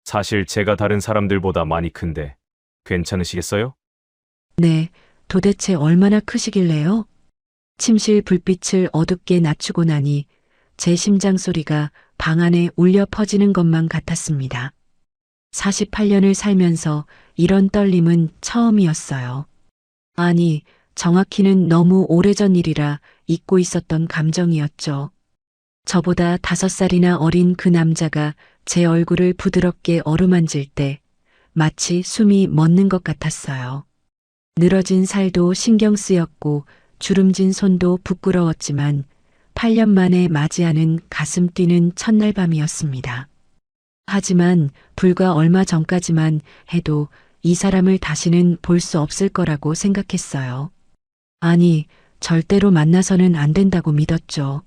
사실 제가 다른 사람들보다 많이 큰데 괜찮으시겠어요? 네, 도대체 얼마나 크시길래요? 침실 불빛을 어둡게 낮추고 나니 제 심장 소리가 방 안에 울려 퍼지는 것만 같았습니다. 48년을 살면서 이런 떨림은 처음이었어요. 아니, 정확히는 너무 오래전 일이라 잊고 있었던 감정이었죠. 저보다 5살이나 어린 그 남자가 제 얼굴을 부드럽게 어루만질 때 마치 숨이 멎는 것 같았어요. 늘어진 살도 신경 쓰였고 주름진 손도 부끄러웠지만 8년 만에 맞이하는 가슴 뛰는 첫날 밤이었습니다. 하지만 불과 얼마 전까지만 해도 이 사람을 다시는 볼 수 없을 거라고 생각했어요. 아니, 절대로 만나서는 안 된다고 믿었죠.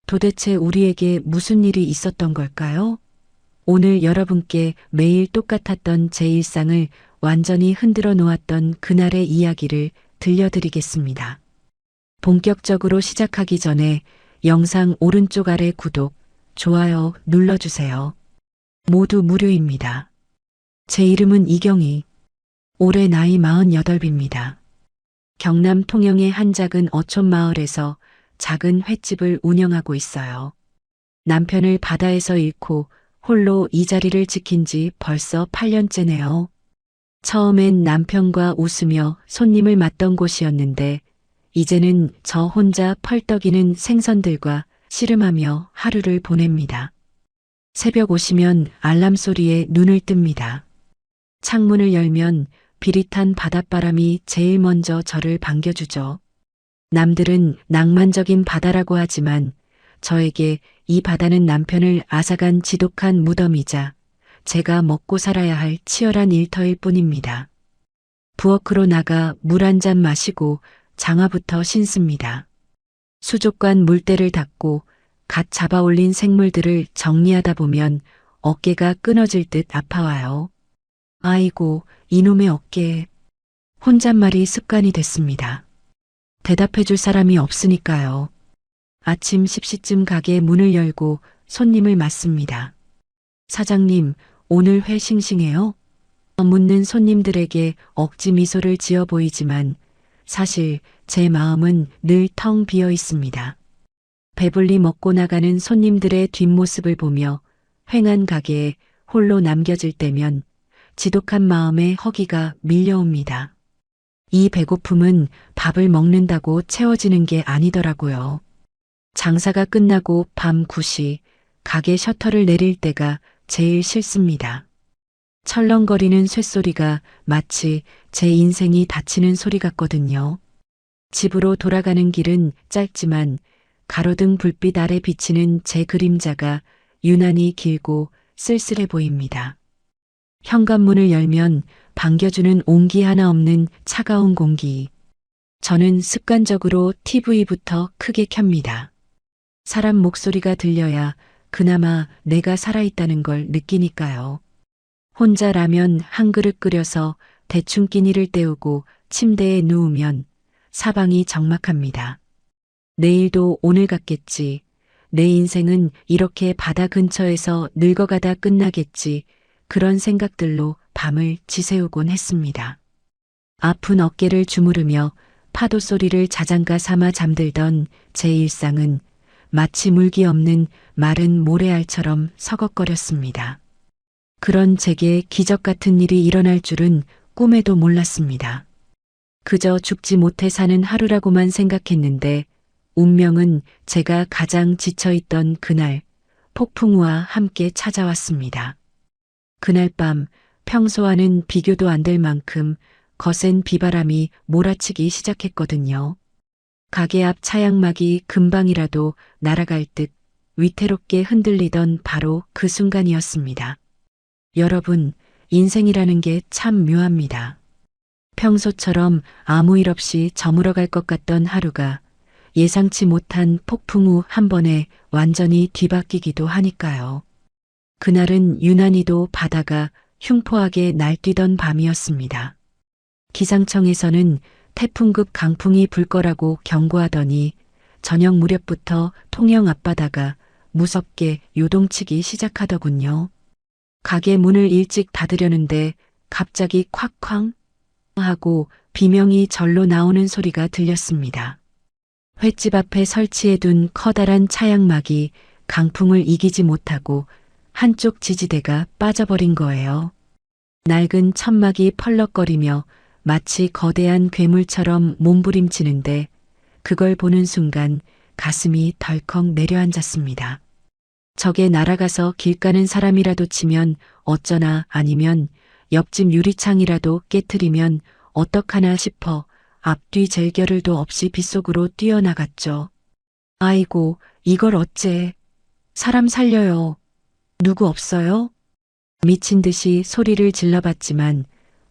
도대체 우리에게 무슨 일이 있었던 걸까요? 오늘 여러분께 매일 똑같았던 제 일상을 완전히 흔들어 놓았던 그날의 이야기를 들려드리겠습니다. 본격적으로 시작하기 전에 영상 오른쪽 아래 구독, 좋아요 눌러주세요. 모두 무료입니다. 제 이름은 이경희. 올해 나이 48입니다. 경남 통영의 한 작은 어촌 마을에서 작은 횟집을 운영하고 있어요. 남편을 바다에서 잃고 홀로 이 자리를 지킨 지 벌써 8년째네요. 처음엔 남편과 웃으며 손님을 맞던 곳이었는데 이제는 저 혼자 펄떡이는 생선들과 씨름하며 하루를 보냅니다. 새벽 오시면 알람 소리에 눈을 뜹니다. 창문을 열면 비릿한 바닷바람이 제일 먼저 저를 반겨주죠. 남들은 낭만적인 바다라고 하지만 저에게 이 바다는 남편을 앗아간 지독한 무덤이자 제가 먹고 살아야 할 치열한 일터일 뿐입니다. 부엌으로 나가 물 한 잔 마시고 장화부터 신습니다. 수족관 물때를 닫고 갓 잡아 올린 생물들을 정리하다 보면 어깨가 끊어질 듯 아파와요. 아이고, 이놈의 어깨. 혼잣말이 습관이 됐습니다. 대답해줄 사람이 없으니까요. 아침 10시쯤 가게 문을 열고 손님을 맞습니다. 사장님, 오늘 회 싱싱해요? 묻는 손님들에게 억지 미소를 지어 보이지만 사실 제 마음은 늘 텅 비어 있습니다. 배불리 먹고 나가는 손님들의 뒷모습을 보며 횡한 가게에 홀로 남겨질 때면 지독한 마음에 허기가 밀려옵니다. 이 배고픔은 밥을 먹는다고 채워지는 게 아니더라고요. 장사가 끝나고 밤 9시 가게 셔터를 내릴 때가 제일 싫습니다. 철렁거리는 쇳소리가 마치 제 인생이 닫히는 소리 같거든요. 집으로 돌아가는 길은 짧지만 가로등 불빛 아래 비치는 제 그림자가 유난히 길고 쓸쓸해 보입니다. 현관문을 열면 반겨주는 온기 하나 없는 차가운 공기. 저는 습관적으로 TV부터 크게 켭니다. 사람 목소리가 들려야 그나마 내가 살아있다는 걸 느끼니까요. 혼자 라면 한 그릇 끓여서 대충 끼니를 때우고 침대에 누우면 사방이 적막합니다. 내일도 오늘 같겠지. 내 인생은 이렇게 바다 근처에서 늙어가다 끝나겠지. 그런 생각들로 밤을 지새우곤 했습니다. 아픈 어깨를 주무르며 파도 소리를 자장가 삼아 잠들던 제 일상은 마치 물기 없는 마른 모래알처럼 서걱거렸습니다. 그런 제게 기적 같은 일이 일어날 줄은 꿈에도 몰랐습니다. 그저 죽지 못해 사는 하루라고만 생각했는데 운명은 제가 가장 지쳐있던 그날 폭풍우와 함께 찾아왔습니다. 그날 밤 평소와는 비교도 안 될 만큼 거센 비바람이 몰아치기 시작했거든요. 가게 앞 차양막이 금방이라도 날아갈 듯 위태롭게 흔들리던 바로 그 순간이었습니다. 여러분, 인생이라는 게 참 묘합니다. 평소처럼 아무 일 없이 저물어갈 것 같던 하루가 예상치 못한 폭풍우 한 번에 완전히 뒤바뀌기도 하니까요. 그날은 유난히도 바다가 흉포하게 날뛰던 밤이었습니다. 기상청에서는 태풍급 강풍이 불 거라고 경고하더니 저녁 무렵부터 통영 앞바다가 무섭게 요동치기 시작하더군요. 가게 문을 일찍 닫으려는데 갑자기 콱쾅 하고 비명이 절로 나오는 소리가 들렸습니다. 횟집 앞에 설치해둔 커다란 차양막이 강풍을 이기지 못하고 한쪽 지지대가 빠져버린 거예요. 낡은 천막이 펄럭거리며 마치 거대한 괴물처럼 몸부림치는데 그걸 보는 순간 가슴이 덜컥 내려앉았습니다. 저게 날아가서 길 가는 사람이라도 치면 어쩌나, 아니면 옆집 유리창이라도 깨트리면 어떡하나 싶어 앞뒤 젤결을도 없이 빗속으로 뛰어나갔죠. 아이고, 이걸 어째. 사람 살려요. 누구 없어요? 미친 듯이 소리를 질러봤지만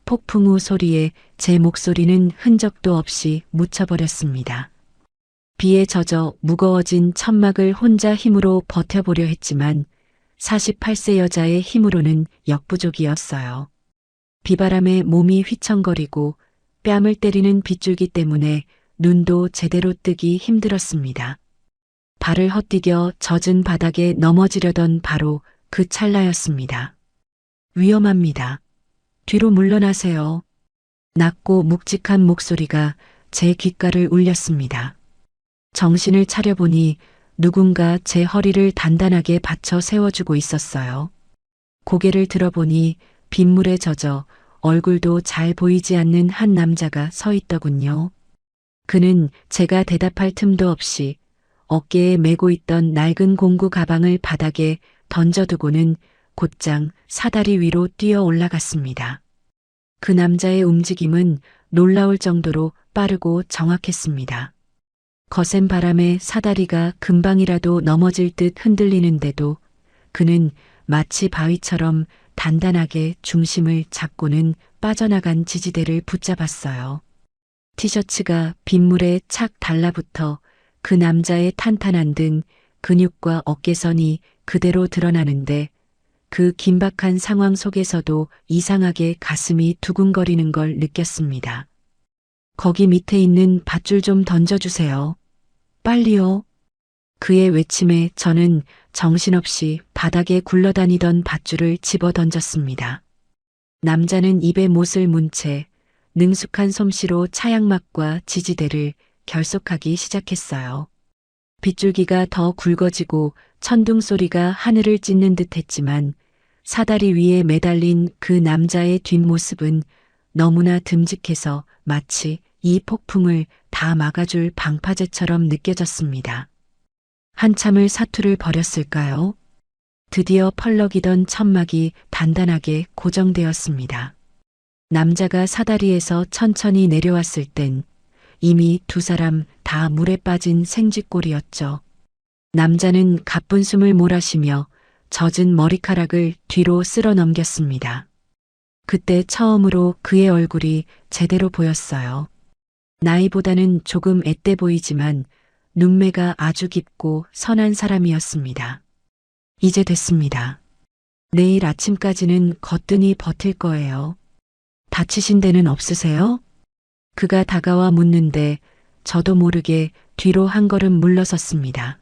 폭풍 후 소리에 제 목소리는 흔적도 없이 묻혀버렸습니다. 비에 젖어 무거워진 천막을 혼자 힘으로 버텨보려 했지만 48세 여자의 힘으로는 역부족이었어요. 비바람에 몸이 휘청거리고 뺨을 때리는 빗줄기 때문에 눈도 제대로 뜨기 힘들었습니다. 발을 헛디뎌 젖은 바닥에 넘어지려던 바로 그 찰나였습니다. 위험합니다. 뒤로 물러나세요. 낮고 묵직한 목소리가 제 귓가를 울렸습니다. 정신을 차려보니 누군가 제 허리를 단단하게 받쳐 세워주고 있었어요. 고개를 들어보니 빗물에 젖어 얼굴도 잘 보이지 않는 한 남자가 서 있더군요. 그는 제가 대답할 틈도 없이 어깨에 메고 있던 낡은 공구 가방을 바닥에 던져두고는 곧장 사다리 위로 뛰어 올라갔습니다. 그 남자의 움직임은 놀라울 정도로 빠르고 정확했습니다. 거센 바람에 사다리가 금방이라도 넘어질 듯 흔들리는데도 그는 마치 바위처럼 단단하게 중심을 잡고는 빠져나간 지지대를 붙잡았어요. 티셔츠가 빗물에 착 달라붙어 그 남자의 탄탄한 등, 근육과 어깨선이 그대로 드러나는데 그 긴박한 상황 속에서도 이상하게 가슴이 두근거리는 걸 느꼈습니다. 거기 밑에 있는 밧줄 좀 던져주세요. 빨리요. 그의 외침에 저는 정신없이 바닥에 굴러다니던 밧줄을 집어 던졌습니다. 남자는 입에 못을 문 채 능숙한 솜씨로 차양막과 지지대를 결속하기 시작했어요. 빗줄기가 더 굵어지고 천둥 소리가 하늘을 찢는 듯 했지만 사다리 위에 매달린 그 남자의 뒷모습은 너무나 듬직해서 마치 이 폭풍을 다 막아줄 방파제처럼 느껴졌습니다. 한참을 사투를 벌였을까요? 드디어 펄럭이던 천막이 단단하게 고정되었습니다. 남자가 사다리에서 천천히 내려왔을 땐 이미 두 사람 다 물에 빠진 생쥐꼴이었죠. 남자는 가쁜 숨을 몰아쉬며 젖은 머리카락을 뒤로 쓸어 넘겼습니다. 그때 처음으로 그의 얼굴이 제대로 보였어요. 나이보다는 조금 앳돼 보이지만 눈매가 아주 깊고 선한 사람이었습니다. 이제 됐습니다. 내일 아침까지는 거뜬히 버틸 거예요. 다치신 데는 없으세요? 그가 다가와 묻는데 저도 모르게 뒤로 한 걸음 물러섰습니다.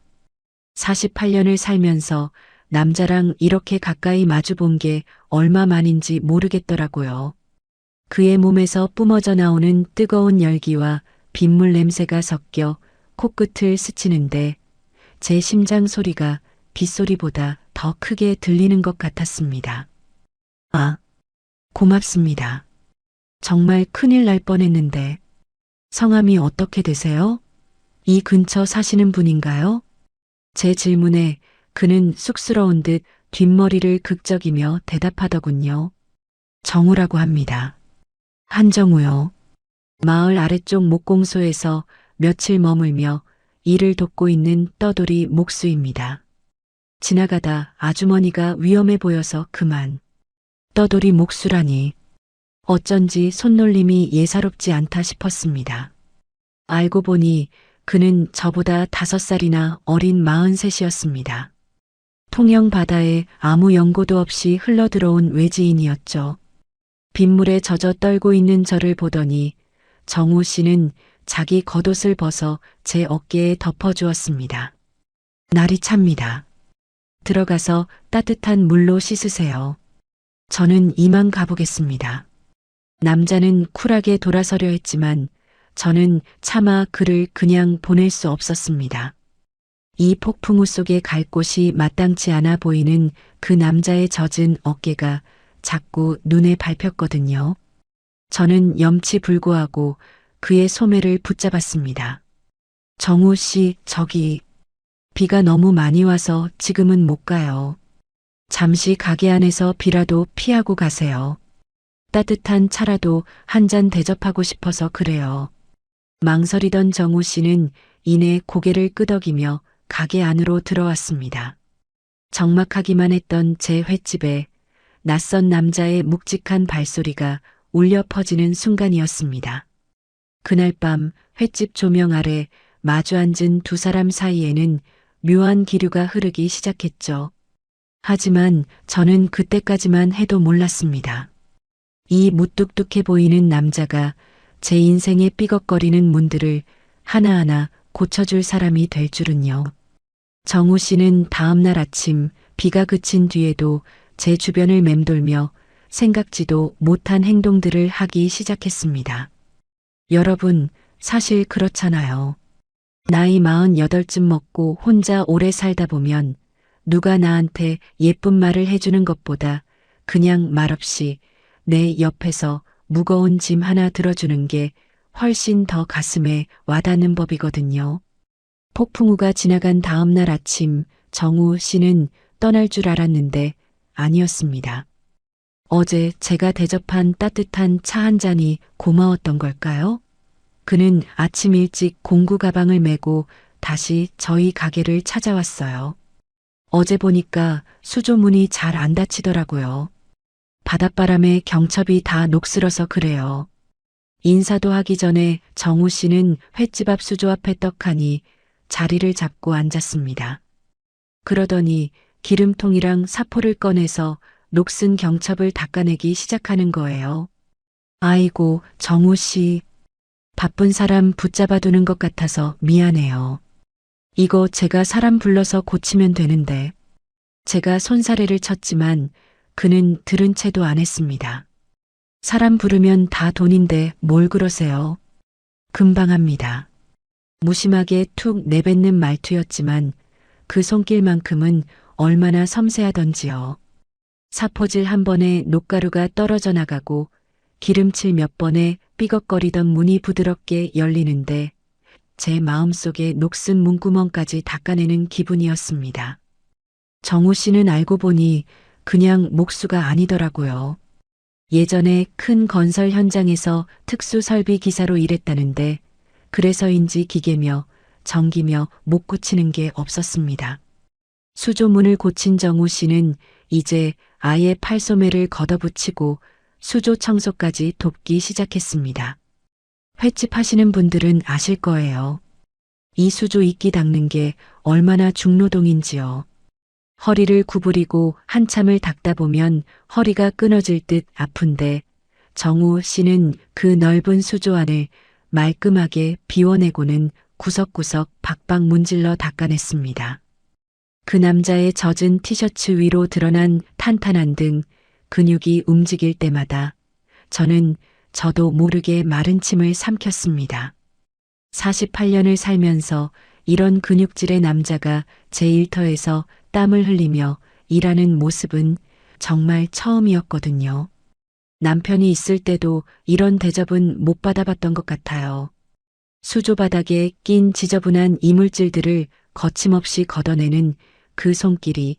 48년을 살면서 남자랑 이렇게 가까이 마주본 게 얼마 만인지 모르겠더라고요. 그의 몸에서 뿜어져 나오는 뜨거운 열기와 빗물 냄새가 섞여 코끝을 스치는데 제 심장 소리가 빗소리보다 더 크게 들리는 것 같았습니다. 아, 고맙습니다. 정말 큰일 날 뻔했는데. 성함이 어떻게 되세요? 이 근처 사시는 분인가요? 제 질문에 그는 쑥스러운 듯 뒷머리를 극적이며 대답하더군요. 정우라고 합니다. 한정우요. 마을 아래쪽 목공소에서 며칠 머물며 일을 돕고 있는 떠돌이 목수입니다. 지나가다 아주머니가 위험해 보여서 그만. 떠돌이 목수라니. 어쩐지 손놀림이 예사롭지 않다 싶었습니다. 알고 보니 그는 저보다 5살이나 어린 43이었습니다. 통영 바다에 아무 연고도 없이 흘러들어온 외지인이었죠. 빗물에 젖어 떨고 있는 저를 보더니 정우 씨는 자기 겉옷을 벗어 제 어깨에 덮어주었습니다. 날이 찹니다. 들어가서 따뜻한 물로 씻으세요. 저는 이만 가보겠습니다. 남자는 쿨하게 돌아서려 했지만 저는 차마 그를 그냥 보낼 수 없었습니다. 이 폭풍우 속에 갈 곳이 마땅치 않아 보이는 그 남자의 젖은 어깨가 자꾸 눈에 밟혔거든요. 저는 염치불고하고 그의 소매를 붙잡았습니다. 정우 씨, 저기, 비가 너무 많이 와서 지금은 못 가요. 잠시 가게 안에서 비라도 피하고 가세요. 따뜻한 차라도 한 잔 대접하고 싶어서 그래요. 망설이던 정우 씨는 이내 고개를 끄덕이며 가게 안으로 들어왔습니다. 적막하기만 했던 제 횟집에 낯선 남자의 묵직한 발소리가 울려 퍼지는 순간이었습니다. 그날 밤 횟집 조명 아래 마주 앉은 두 사람 사이에는 묘한 기류가 흐르기 시작했죠. 하지만 저는 그때까지만 해도 몰랐습니다. 이 무뚝뚝해 보이는 남자가 제 인생의 삐걱거리는 문들을 하나하나 고쳐줄 사람이 될 줄은요. 정우 씨는 다음날 아침 비가 그친 뒤에도 제 주변을 맴돌며 생각지도 못한 행동들을 하기 시작했습니다. 여러분, 사실 그렇잖아요. 나이 48쯤 먹고 혼자 오래 살다 보면 누가 나한테 예쁜 말을 해주는 것보다 그냥 말없이 내 옆에서 무거운 짐 하나 들어주는 게 훨씬 더 가슴에 와닿는 법이거든요. 폭풍우가 지나간 다음 날 아침 정우 씨는 떠날 줄 알았는데 아니었습니다. 어제 제가 대접한 따뜻한 차 한 잔이 고마웠던 걸까요? 그는 아침 일찍 공구 가방을 메고 다시 저희 가게를 찾아왔어요. 어제 보니까 수조문이 잘 안 닫히더라고요. 바닷바람에 경첩이 다 녹슬어서 그래요. 인사도 하기 전에 정우 씨는 횟집 앞 수조 앞에 떡하니 자리를 잡고 앉았습니다. 그러더니 기름통이랑 사포를 꺼내서 녹슨 경첩을 닦아내기 시작하는 거예요. 아이고, 정우 씨. 바쁜 사람 붙잡아 두는 것 같아서 미안해요. 이거 제가 사람 불러서 고치면 되는데. 제가 손사래를 쳤지만 그는 들은 채도 안 했습니다. 사람 부르면 다 돈인데 뭘 그러세요? 금방 합니다. 무심하게 툭 내뱉는 말투였지만 그 손길만큼은 얼마나 섬세하던지요. 사포질 한 번에 녹가루가 떨어져 나가고 기름칠 몇 번에 삐걱거리던 문이 부드럽게 열리는데 제 마음속에 녹슨 문구멍까지 닦아내는 기분이었습니다. 정우 씨는 알고 보니 그냥 목수가 아니더라고요. 예전에 큰 건설 현장에서 특수설비 기사로 일했다는데 그래서인지 기계며 전기며 못 고치는 게 없었습니다. 수조문을 고친 정우 씨는 이제 아예 팔소매를 걷어붙이고 수조 청소까지 돕기 시작했습니다. 횟집 하시는 분들은 아실 거예요. 이 수조 이끼 닦는 게 얼마나 중노동인지요. 허리를 구부리고 한참을 닦다 보면 허리가 끊어질 듯 아픈데 정우 씨는 그 넓은 수조 안을 말끔하게 비워내고는 구석구석 박박 문질러 닦아냈습니다. 그 남자의 젖은 티셔츠 위로 드러난 탄탄한 등 근육이 움직일 때마다 저는 저도 모르게 마른 침을 삼켰습니다. 48년을 살면서 이런 근육질의 남자가 제 일터에서 땀을 흘리며 일하는 모습은 정말 처음이었거든요. 남편이 있을 때도 이런 대접은 못 받아봤던 것 같아요. 수조 바닥에 낀 지저분한 이물질들을 거침없이 걷어내는 그 손길이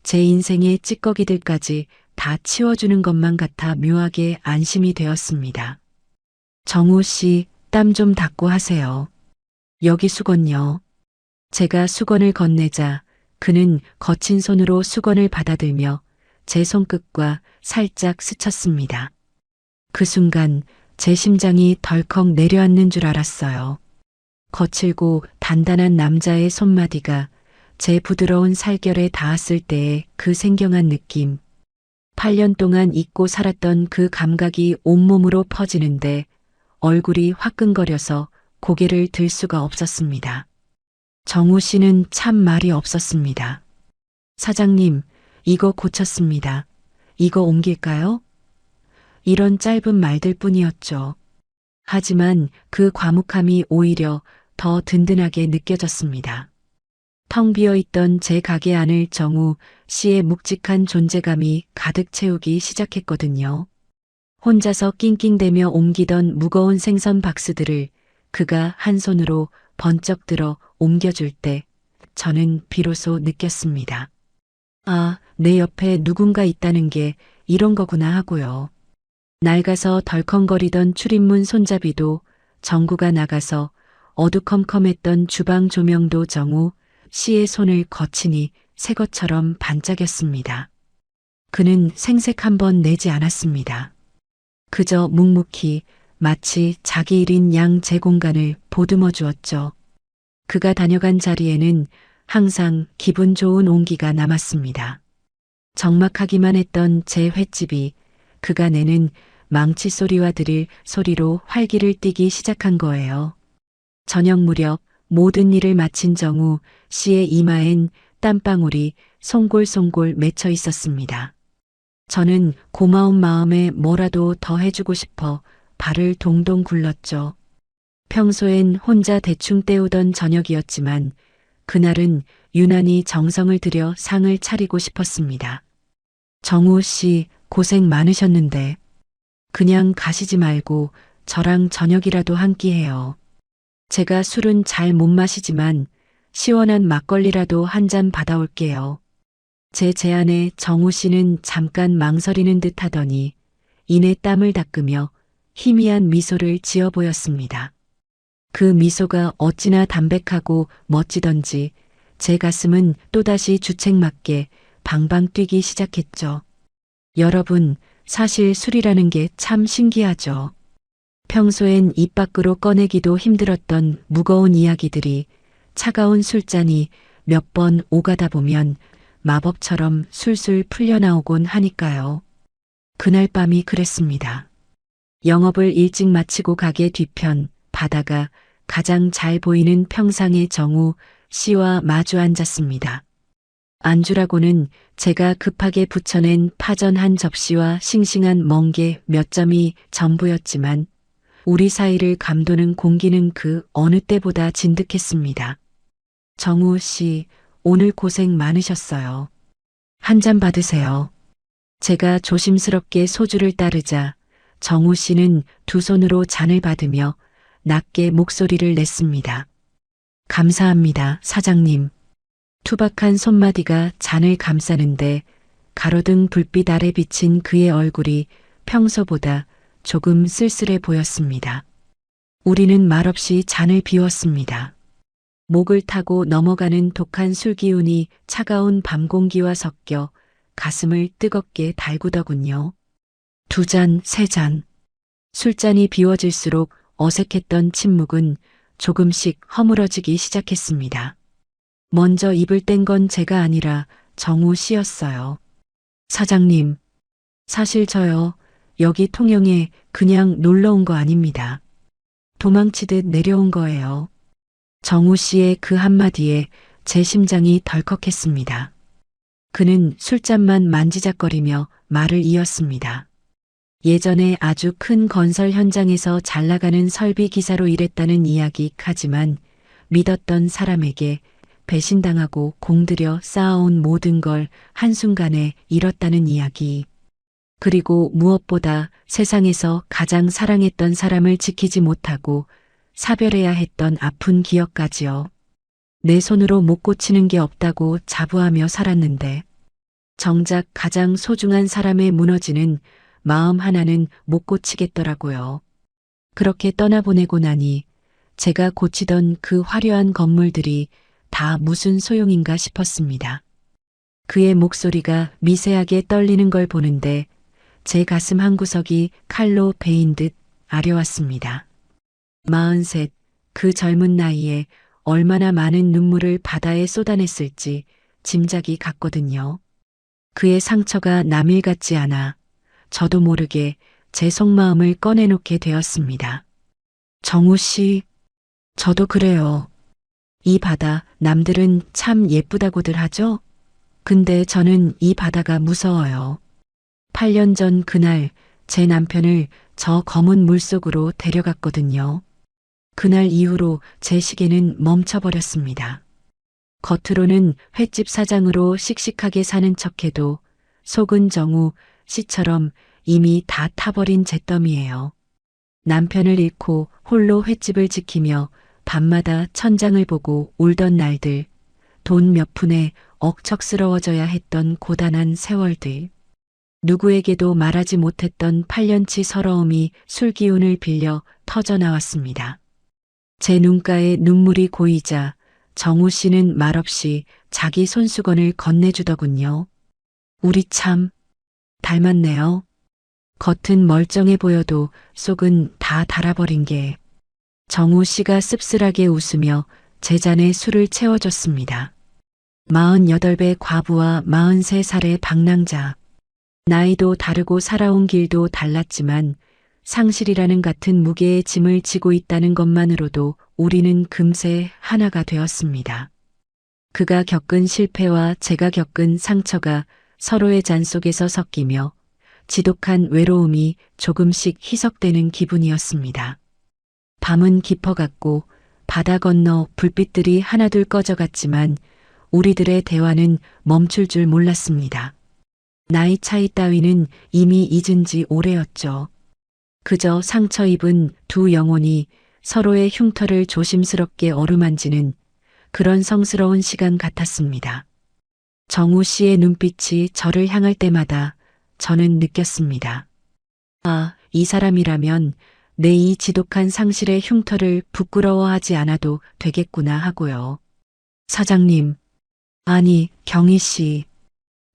제 인생의 찌꺼기들까지 다 치워주는 것만 같아 묘하게 안심이 되었습니다. 정우 씨, 땀 좀 닦고 하세요. 여기 수건요. 제가 수건을 건네자 그는 거친 손으로 수건을 받아들며 제 손끝과 살짝 스쳤습니다. 그 순간 제 심장이 덜컥 내려앉는 줄 알았어요. 거칠고 단단한 남자의 손마디가 제 부드러운 살결에 닿았을 때의 그 생경한 느낌. 8년 동안 잊고 살았던 그 감각이 온몸으로 퍼지는데 얼굴이 화끈거려서 고개를 들 수가 없었습니다. 정우 씨는 참 말이 없었습니다. 사장님, 이거 고쳤습니다. 이거 옮길까요? 이런 짧은 말들 뿐이었죠. 하지만 그 과묵함이 오히려 더 든든하게 느껴졌습니다. 텅 비어 있던 제 가게 안을 정우 씨의 묵직한 존재감이 가득 채우기 시작했거든요. 혼자서 낑낑대며 옮기던 무거운 생선 박스들을 그가 한 손으로 번쩍 들어 옮겨줄 때 저는 비로소 느꼈습니다. 아, 내 옆에 누군가 있다는 게 이런 거구나 하고요. 낡아서 덜컹거리던 출입문 손잡이도 정구가 나가서 어두컴컴했던 주방 조명도 정우 씨의 손을 거치니 새 것처럼 반짝였습니다. 그는 생색 한 번 내지 않았습니다. 그저 묵묵히 마치 자기 일인 양 제 공간을 보듬어 주었죠. 그가 다녀간 자리에는 항상 기분 좋은 온기가 남았습니다. 적막하기만 했던 제 횟집이 그가 내는 망치 소리와 드릴 소리로 활기를 띠기 시작한 거예요. 저녁 무렵 모든 일을 마친 정우 씨의 이마엔 땀방울이 송골송골 맺혀 있었습니다. 저는 고마운 마음에 뭐라도 더 해주고 싶어 발을 동동 굴렀죠. 평소엔 혼자 대충 때우던 저녁이었지만 그날은 유난히 정성을 들여 상을 차리고 싶었습니다. 정우 씨 고생 많으셨는데 그냥 가시지 말고 저랑 저녁이라도 한 끼 해요. 제가 술은 잘 못 마시지만 시원한 막걸리라도 한 잔 받아올게요. 제 제안에 정우 씨는 잠깐 망설이는 듯 하더니 이내 땀을 닦으며 희미한 미소를 지어 보였습니다. 그 미소가 어찌나 담백하고 멋지던지 제 가슴은 또다시 주책맞게 방방 뛰기 시작했죠. 여러분, 사실 술이라는 게 참 신기하죠. 평소엔 입 밖으로 꺼내기도 힘들었던 무거운 이야기들이 차가운 술잔이 몇 번 오가다 보면 마법처럼 술술 풀려나오곤 하니까요. 그날 밤이 그랬습니다. 영업을 일찍 마치고 가게 뒤편 바다가 가장 잘 보이는 평상의 정우 씨와 마주 앉았습니다. 안주라고는 제가 급하게 부쳐낸 파전 한 접시와 싱싱한 멍게 몇 점이 전부였지만 우리 사이를 감도는 공기는 그 어느 때보다 진득했습니다. 정우 씨, 오늘 고생 많으셨어요. 한 잔 받으세요. 제가 조심스럽게 소주를 따르자 정우 씨는 두 손으로 잔을 받으며 낮게 목소리를 냈습니다. 감사합니다, 사장님. 투박한 손마디가 잔을 감싸는데 가로등 불빛 아래 비친 그의 얼굴이 평소보다 조금 쓸쓸해 보였습니다. 우리는 말없이 잔을 비웠습니다. 목을 타고 넘어가는 독한 술 기운이 차가운 밤 공기와 섞여 가슴을 뜨겁게 달구더군요. 두 잔, 세 잔. 술잔이 비워질수록 어색했던 침묵은 조금씩 허물어지기 시작했습니다. 먼저 입을 뗀 건 제가 아니라 정우 씨였어요. 사장님, 사실 저요, 여기 통영에 그냥 놀러 온 거 아닙니다. 도망치듯 내려온 거예요. 정우 씨의 그 한마디에 제 심장이 덜컥했습니다. 그는 술잔만 만지작거리며 말을 이었습니다. 예전에 아주 큰 건설 현장에서 잘 나가는 설비 기사로 일했다는 이야기하지만 믿었던 사람에게 배신당하고 공들여 쌓아온 모든 걸 한순간에 잃었다는 이야기. 그리고 무엇보다 세상에서 가장 사랑했던 사람을 지키지 못하고 사별해야 했던 아픈 기억까지요. 내 손으로 못 고치는 게 없다고 자부하며 살았는데 정작 가장 소중한 사람의 무너지는 마음 하나는 못 고치겠더라고요. 그렇게 떠나보내고 나니 제가 고치던 그 화려한 건물들이 다 무슨 소용인가 싶었습니다. 그의 목소리가 미세하게 떨리는 걸 보는데 제 가슴 한구석이 칼로 베인 듯 아려왔습니다. 43, 그 젊은 나이에 얼마나 많은 눈물을 바다에 쏟아냈을지 짐작이 갔거든요. 그의 상처가 남일 같지 않아 저도 모르게 제 속마음을 꺼내놓게 되었습니다. 정우 씨, 저도 그래요. 이 바다 남들은 참 예쁘다고들 하죠? 근데 저는 이 바다가 무서워요. 8년 전 그날 제 남편을 저 검은 물속으로 데려갔거든요. 그날 이후로 제 시계는 멈춰버렸습니다. 겉으로는 횟집 사장으로 씩씩하게 사는 척해도 속은 정우 씨처럼 이미 다 타버린 잿더미예요. 남편을 잃고 홀로 횟집을 지키며 밤마다 천장을 보고 울던 날들, 돈 몇 푼에 억척스러워져야 했던 고단한 세월들, 누구에게도 말하지 못했던 8년치 서러움이 술기운을 빌려 터져나왔습니다. 제 눈가에 눈물이 고이자 정우 씨는 말없이 자기 손수건을 건네주더군요. 우리 참 닮았네요. 겉은 멀쩡해 보여도 속은 다 닳아버린 게. 정우 씨가 씁쓸하게 웃으며 제 잔에 술을 채워줬습니다. 48배 과부와 43살의 방랑자. 나이도 다르고 살아온 길도 달랐지만 상실이라는 같은 무게의 짐을 지고 있다는 것만으로도 우리는 금세 하나가 되었습니다. 그가 겪은 실패와 제가 겪은 상처가 서로의 잔 속에서 섞이며 지독한 외로움이 조금씩 희석되는 기분이었습니다. 밤은 깊어갔고 바다 건너 불빛들이 하나둘 꺼져갔지만 우리들의 대화는 멈출 줄 몰랐습니다. 나이 차이 따위는 이미 잊은 지 오래였죠. 그저 상처 입은 두 영혼이 서로의 흉터를 조심스럽게 어루만지는 그런 성스러운 시간 같았습니다. 정우 씨의 눈빛이 저를 향할 때마다 저는 느꼈습니다. 아, 이 사람이라면 내 이 지독한 상실의 흉터를 부끄러워하지 않아도 되겠구나 하고요. 사장님, 아니, 경희 씨.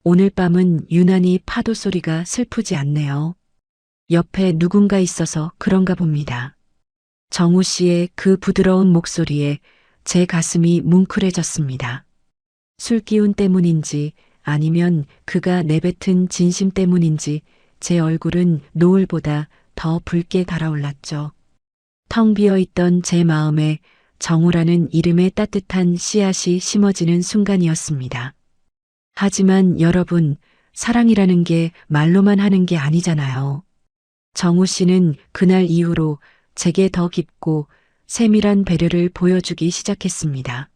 오늘 밤은 유난히 파도 소리가 슬프지 않네요. 옆에 누군가 있어서 그런가 봅니다. 정우 씨의 그 부드러운 목소리에 제 가슴이 뭉클해졌습니다. 술기운 때문인지 아니면 그가 내뱉은 진심 때문인지 제 얼굴은 노을보다 더 붉게 달아올랐죠. 텅 비어있던 제 마음에 정우라는 이름의 따뜻한 씨앗이 심어지는 순간이었습니다. 하지만 여러분, 사랑이라는 게 말로만 하는 게 아니잖아요. 정우 씨는 그날 이후로 제게 더 깊고 세밀한 배려를 보여주기 시작했습니다.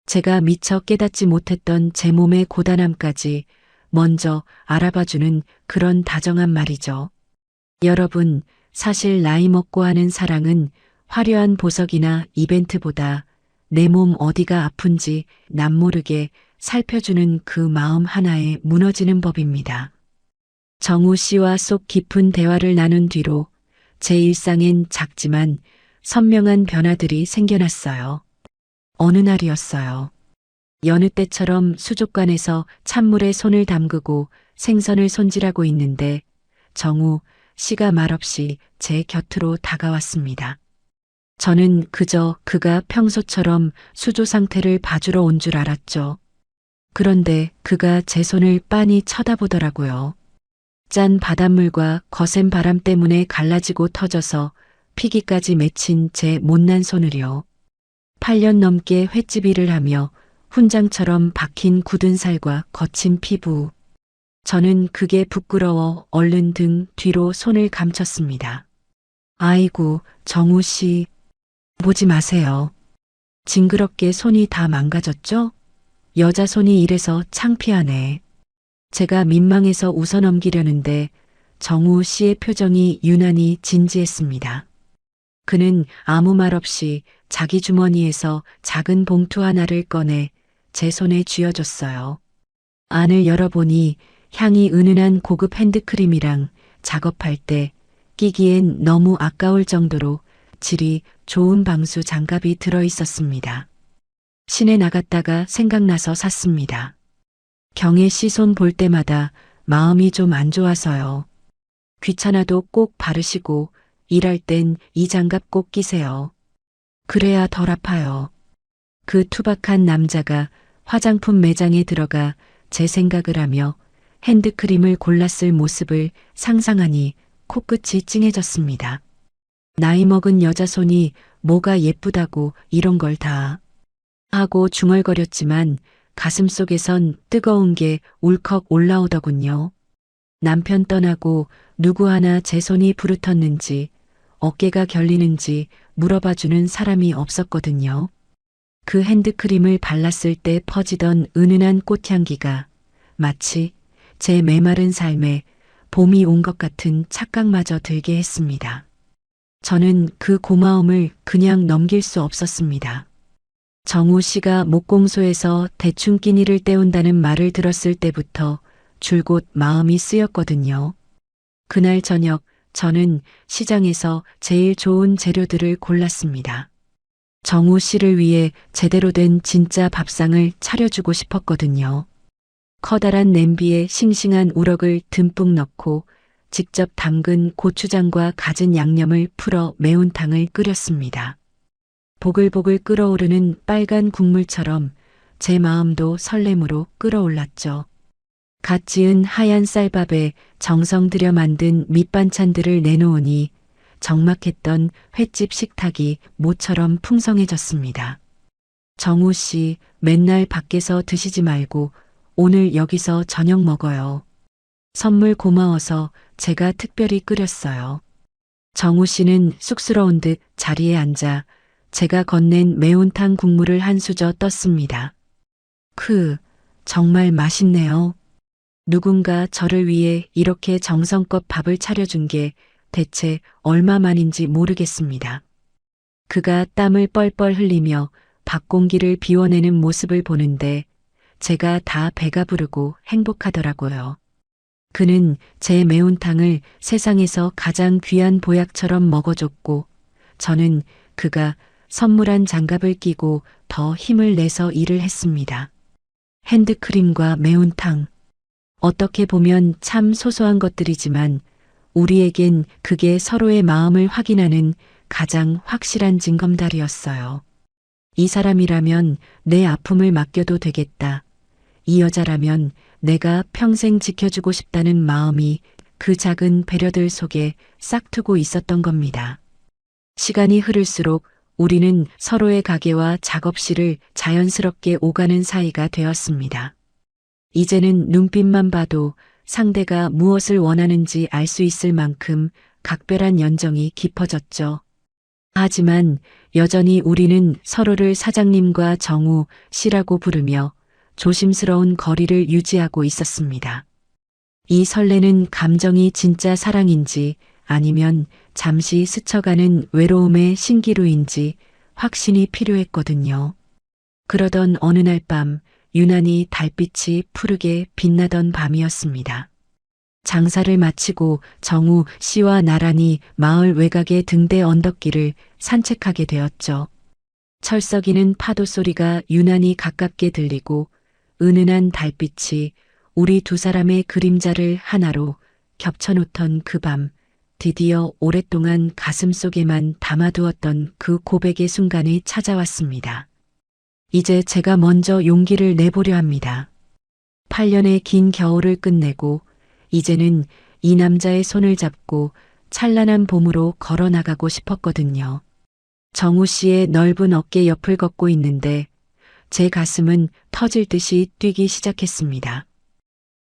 제가 미처 깨닫지 못했던 제 몸의 고단함까지 먼저 알아봐주는 그런 다정한 말이죠. 여러분, 사실 나이 먹고 하는 사랑은 화려한 보석이나 이벤트보다 내 몸 어디가 아픈지 남모르게 살펴주는 그 마음 하나에 무너지는 법입니다. 정우 씨와 속 깊은 대화를 나눈 뒤로 제 일상엔 작지만 선명한 변화들이 생겨났어요. 어느 날이었어요. 여느 때처럼 수족관에서 찬물에 손을 담그고 생선을 손질하고 있는데 정우 씨가 말없이 제 곁으로 다가왔습니다. 저는 그저 그가 평소처럼 수조 상태를 봐주러 온 줄 알았죠. 그런데 그가 제 손을 빤히 쳐다보더라고요. 짠 바닷물과 거센 바람 때문에 갈라지고 터져서 피기까지 맺힌 제 못난 손을요. 8년 넘게 횟집 일을 하며 훈장처럼 박힌 굳은 살과 거친 피부. 저는 그게 부끄러워 얼른 등 뒤로 손을 감췄습니다. 아이고, 정우 씨. 보지 마세요. 징그럽게 손이 다 망가졌죠? 여자 손이 이래서 창피하네. 제가 민망해서 웃어넘기려는데 정우 씨의 표정이 유난히 진지했습니다. 그는 아무 말 없이 자기 주머니에서 작은 봉투 하나를 꺼내 제 손에 쥐어줬어요. 안을 열어보니 향이 은은한 고급 핸드크림이랑 작업할 때 끼기엔 너무 아까울 정도로 질이 좋은 방수 장갑이 들어있었습니다. 시내 나갔다가 생각나서 샀습니다. 경혜 씨 손 볼 때마다 마음이 좀 안 좋아서요. 귀찮아도 꼭 바르시고 일할 땐 이 장갑 꼭 끼세요. 그래야 덜 아파요. 그 투박한 남자가 화장품 매장에 들어가 제 생각을 하며 핸드크림을 골랐을 모습을 상상하니 코끝이 찡해졌습니다. 나이 먹은 여자 손이 뭐가 예쁘다고 이런 걸 다 하고 중얼거렸지만 가슴속에선 뜨거운 게 울컥 올라오더군요. 남편 떠나고 누구 하나 제 손이 부르텄는지 어깨가 결리는지 물어봐주는 사람이 없었거든요. 그 핸드크림을 발랐을 때 퍼지던 은은한 꽃향기가 마치 제 메마른 삶에 봄이 온 것 같은 착각마저 들게 했습니다. 저는 그 고마움을 그냥 넘길 수 없었습니다. 정우 씨가 목공소에서 대충 끼니를 때운다는 말을 들었을 때부터 줄곧 마음이 쓰였거든요. 그날 저녁 저는 시장에서 제일 좋은 재료들을 골랐습니다. 정우 씨를 위해 제대로 된 진짜 밥상을 차려주고 싶었거든요. 커다란 냄비에 싱싱한 우럭을 듬뿍 넣고 직접 담근 고추장과 갖은 양념을 풀어 매운탕을 끓였습니다. 보글보글 끓어오르는 빨간 국물처럼 제 마음도 설렘으로 끓어올랐죠. 갓 지은 하얀 쌀밥에 정성 들여 만든 밑반찬들을 내놓으니 적막했던 횟집 식탁이 모처럼 풍성해졌습니다. 정우 씨, 맨날 밖에서 드시지 말고 오늘 여기서 저녁 먹어요. 선물 고마워서 제가 특별히 끓였어요. 정우 씨는 쑥스러운 듯 자리에 앉아 제가 건넨 매운탕 국물을 한 수저 떴습니다. 정말 맛있네요. 누군가 저를 위해 이렇게 정성껏 밥을 차려준 게 대체 얼마만인지 모르겠습니다. 그가 땀을 뻘뻘 흘리며 밥 공기를 비워내는 모습을 보는데 제가 다 배가 부르고 행복하더라고요. 그는 제 매운탕을 세상에서 가장 귀한 보약처럼 먹어줬고 저는 그가 선물한 장갑을 끼고 더 힘을 내서 일을 했습니다. 핸드크림과 매운탕. 어떻게 보면 참 소소한 것들이지만 우리에겐 그게 서로의 마음을 확인하는 가장 확실한 징검다리였어요. 이 사람이라면 내 아픔을 맡겨도 되겠다. 이 여자라면 내가 평생 지켜주고 싶다는 마음이 그 작은 배려들 속에 싹트고 있었던 겁니다. 시간이 흐를수록 우리는 서로의 가게와 작업실을 자연스럽게 오가는 사이가 되었습니다. 이제는 눈빛만 봐도 상대가 무엇을 원하는지 알 수 있을 만큼 각별한 연정이 깊어졌죠. 하지만 여전히 우리는 서로를 사장님과 정우 씨라고 부르며 조심스러운 거리를 유지하고 있었습니다. 이 설레는 감정이 진짜 사랑인지 아니면 잠시 스쳐가는 외로움의 신기루인지 확신이 필요했거든요. 그러던 어느 날 밤 유난히 달빛이 푸르게 빛나던 밤이었습니다. 장사를 마치고 정우 씨와 나란히 마을 외곽의 등대 언덕길을 산책하게 되었죠. 철썩이는 파도 소리가 유난히 가깝게 들리고 은은한 달빛이 우리 두 사람의 그림자를 하나로 겹쳐놓던 그 밤, 드디어 오랫동안 가슴속에만 담아두었던 그 고백의 순간이 찾아왔습니다. 이제 제가 먼저 용기를 내보려 합니다. 8년의 긴 겨울을 끝내고 이제는 이 남자의 손을 잡고 찬란한 봄으로 걸어 나가고 싶었거든요. 정우 씨의 넓은 어깨 옆을 걷고 있는데 제 가슴은 터질 듯이 뛰기 시작했습니다.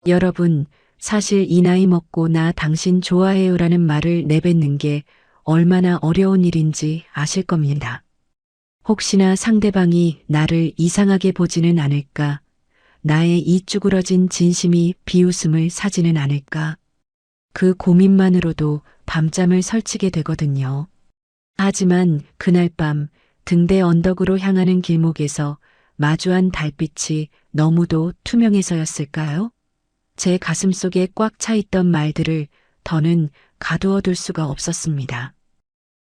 여러분, 사실 이 나이 먹고 나 당신 좋아해요라는 말을 내뱉는 게 얼마나 어려운 일인지 아실 겁니다. 혹시나 상대방이 나를 이상하게 보지는 않을까? 나의 이 쭈그러진 진심이 비웃음을 사지는 않을까? 그 고민만으로도 밤잠을 설치게 되거든요. 하지만 그날 밤 등대 언덕으로 향하는 길목에서 마주한 달빛이 너무도 투명해서였을까요? 제 가슴속에 꽉 차 있던 말들을 더는 가두어 둘 수가 없었습니다.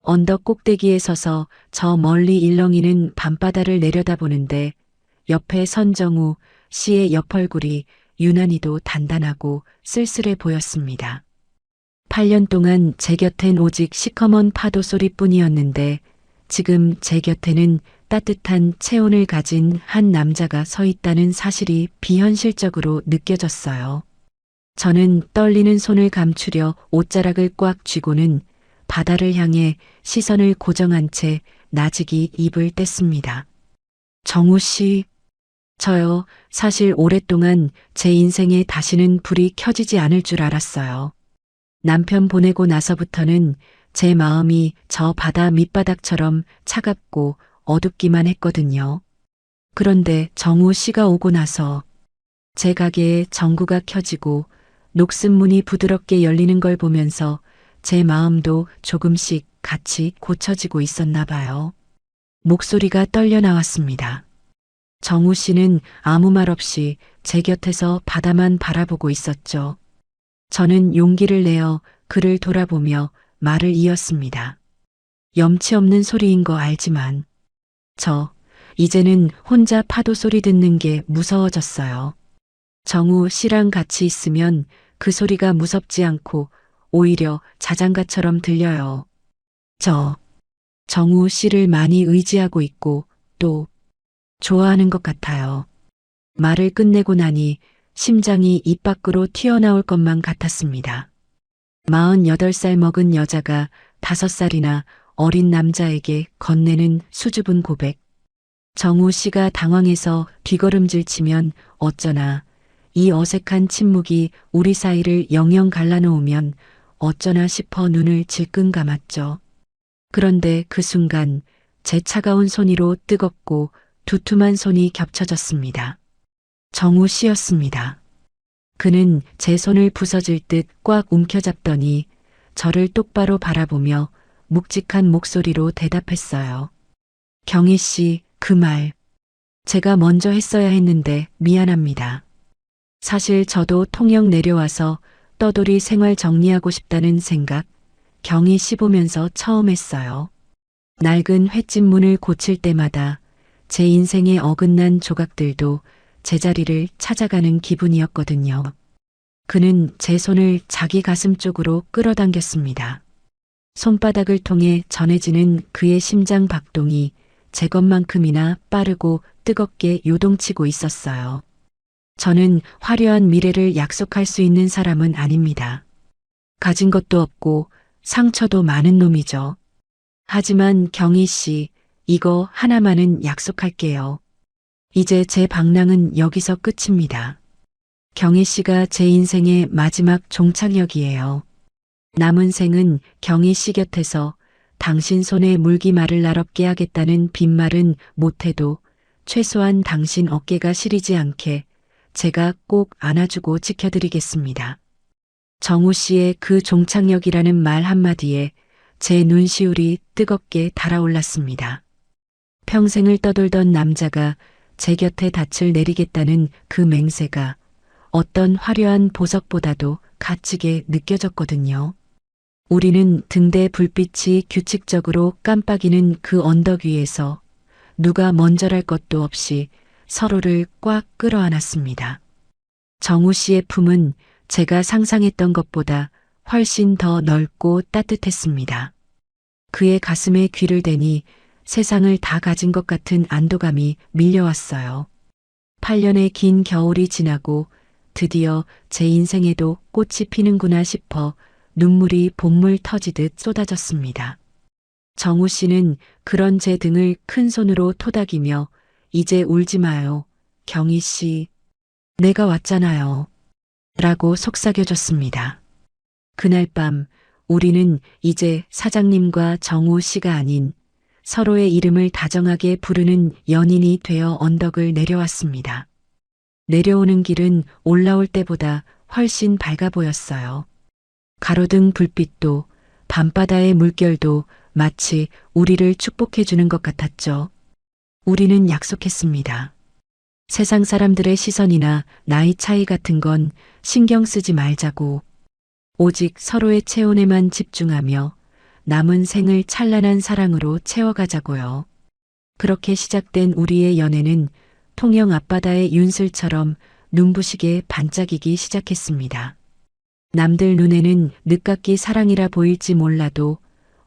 언덕 꼭대기에 서서 저 멀리 일렁이는 밤바다를 내려다보는데 옆에 선정우 씨의 옆얼굴이 유난히도 단단하고 쓸쓸해 보였습니다. 8년 동안 제 곁엔 오직 시커먼 파도 소리뿐이었는데 지금 제 곁에는 따뜻한 체온을 가진 한 남자가 서 있다는 사실이 비현실적으로 느껴졌어요. 저는 떨리는 손을 감추려 옷자락을 꽉 쥐고는 바다를 향해 시선을 고정한 채 나직이 입을 뗐습니다. 정우 씨, 저요, 사실 오랫동안 제 인생에 다시는 불이 켜지지 않을 줄 알았어요. 남편 보내고 나서부터는 제 마음이 저 바다 밑바닥처럼 차갑고 어둡기만 했거든요. 그런데 정우 씨가 오고 나서 제 가게에 전구가 켜지고 녹슨 문이 부드럽게 열리는 걸 보면서 제 마음도 조금씩 같이 고쳐지고 있었나 봐요. 목소리가 떨려 나왔습니다. 정우 씨는 아무 말 없이 제 곁에서 바다만 바라보고 있었죠. 저는 용기를 내어 그를 돌아보며 말을 이었습니다. 염치 없는 소리인 거 알지만 이제는 혼자 파도 소리 듣는 게 무서워졌어요. 정우 씨랑 같이 있으면 그 소리가 무섭지 않고 오히려 자장가처럼 들려요. 정우 씨를 많이 의지하고 있고 또 좋아하는 것 같아요. 말을 끝내고 나니 심장이 입 밖으로 튀어나올 것만 같았습니다. 48살 먹은 여자가 5살이나 어린 남자에게 건네는 수줍은 고백. 정우 씨가 당황해서 뒷걸음질 치면 어쩌나, 이 어색한 침묵이 우리 사이를 영영 갈라놓으면 어쩌나 싶어 눈을 질끈 감았죠. 그런데 그 순간 제 차가운 손위로 뜨겁고 두툼한 손이 겹쳐졌습니다. 정우 씨였습니다. 그는 제 손을 부서질 듯 꽉 움켜잡더니 저를 똑바로 바라보며 묵직한 목소리로 대답했어요. 경희 씨, 그 말 제가 먼저 했어야 했는데 미안합니다. 사실 저도 통영 내려와서 떠돌이 생활 정리하고 싶다는 생각 경희 씨 보면서 처음 했어요. 낡은 횟집 문을 고칠 때마다 제 인생에 어긋난 조각들도 제자리를 찾아가는 기분이었거든요. 그는 제 손을 자기 가슴 쪽으로 끌어당겼습니다. 손바닥을 통해 전해지는 그의 심장 박동이 제 것만큼이나 빠르고 뜨겁게 요동치고 있었어요. 저는 화려한 미래를 약속할 수 있는 사람은 아닙니다. 가진 것도 없고 상처도 많은 놈이죠. 하지만 경희 씨, 이거 하나만은 약속할게요. 이제 제 방랑은 여기서 끝입니다. 경희 씨가 제 인생의 마지막 종착역이에요. 남은 생은 경희 씨 곁에서 당신 손에 물기 말을 나럽게 하겠다는 빈말은 못해도 최소한 당신 어깨가 시리지 않게 제가 꼭 안아주고 지켜드리겠습니다. 정우 씨의 그 종착역이라는 말 한마디에 제 눈시울이 뜨겁게 달아올랐습니다. 평생을 떠돌던 남자가 제 곁에 닻을 내리겠다는 그 맹세가 어떤 화려한 보석보다도 값지게 느껴졌거든요. 우리는 등대 불빛이 규칙적으로 깜빡이는 그 언덕 위에서 누가 먼저랄 것도 없이 서로를 꽉 끌어안았습니다. 정우 씨의 품은 제가 상상했던 것보다 훨씬 더 넓고 따뜻했습니다. 그의 가슴에 귀를 대니 세상을 다 가진 것 같은 안도감이 밀려왔어요. 8년의 긴 겨울이 지나고 드디어 제 인생에도 꽃이 피는구나 싶어 눈물이 봇물 터지듯 쏟아졌습니다. 정우 씨는 그런 제 등을 큰 손으로 토닥이며 이제 울지 마요. 경희 씨, 내가 왔잖아요. 라고 속삭여줬습니다. 그날 밤 우리는 이제 사장님과 정우 씨가 아닌 서로의 이름을 다정하게 부르는 연인이 되어 언덕을 내려왔습니다. 내려오는 길은 올라올 때보다 훨씬 밝아 보였어요. 가로등 불빛도 밤바다의 물결도 마치 우리를 축복해 주는 것 같았죠. 우리는 약속했습니다. 세상 사람들의 시선이나 나이 차이 같은 건 신경 쓰지 말자고. 오직 서로의 체온에만 집중하며 남은 생을 찬란한 사랑으로 채워가자고요. 그렇게 시작된 우리의 연애는 통영 앞바다의 윤슬처럼 눈부시게 반짝이기 시작했습니다. 남들 눈에는 늦깎이 사랑이라 보일지 몰라도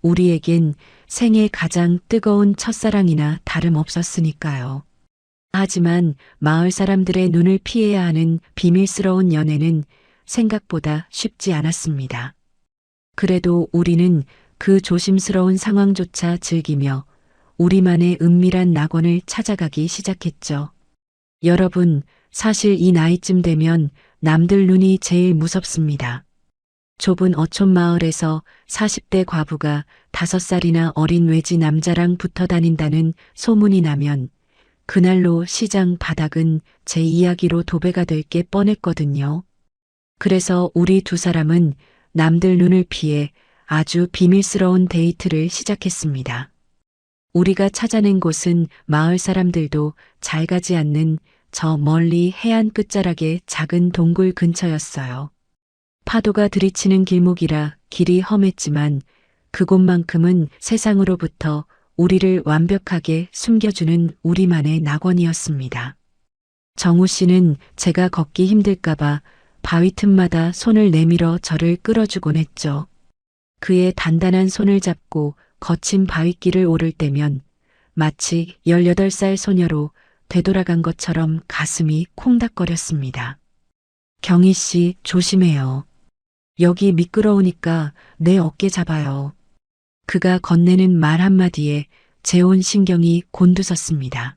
우리에겐 생애 가장 뜨거운 첫사랑이나 다름없었으니까요. 하지만 마을 사람들의 눈을 피해야 하는 비밀스러운 연애는 생각보다 쉽지 않았습니다. 그래도 우리는 그 조심스러운 상황조차 즐기며 우리만의 은밀한 낙원을 찾아가기 시작했죠. 여러분, 사실 이 나이쯤 되면 남들 눈이 제일 무섭습니다. 좁은 어촌 마을에서 40대 과부가 5살이나 어린 외지 남자랑 붙어 다닌다는 소문이 나면 그날로 시장 바닥은 제 이야기로 도배가 될 게 뻔했거든요. 그래서 우리 두 사람은 남들 눈을 피해 아주 비밀스러운 데이트를 시작했습니다. 우리가 찾아낸 곳은 마을 사람들도 잘 가지 않는 저 멀리 해안 끝자락의 작은 동굴 근처였어요. 파도가 들이치는 길목이라 길이 험했지만 그곳만큼은 세상으로부터 우리를 완벽하게 숨겨주는 우리만의 낙원이었습니다. 정우 씨는 제가 걷기 힘들까봐 바위 틈마다 손을 내밀어 저를 끌어주곤 했죠. 그의 단단한 손을 잡고 거친 바위길을 오를 때면 마치 18살 소녀로 되돌아간 것처럼 가슴이 콩닥거렸습니다. 경희 씨, 조심해요. 여기 미끄러우니까 내 어깨 잡아요. 그가 건네는 말 한마디에 제 온 신경이 곤두섰습니다.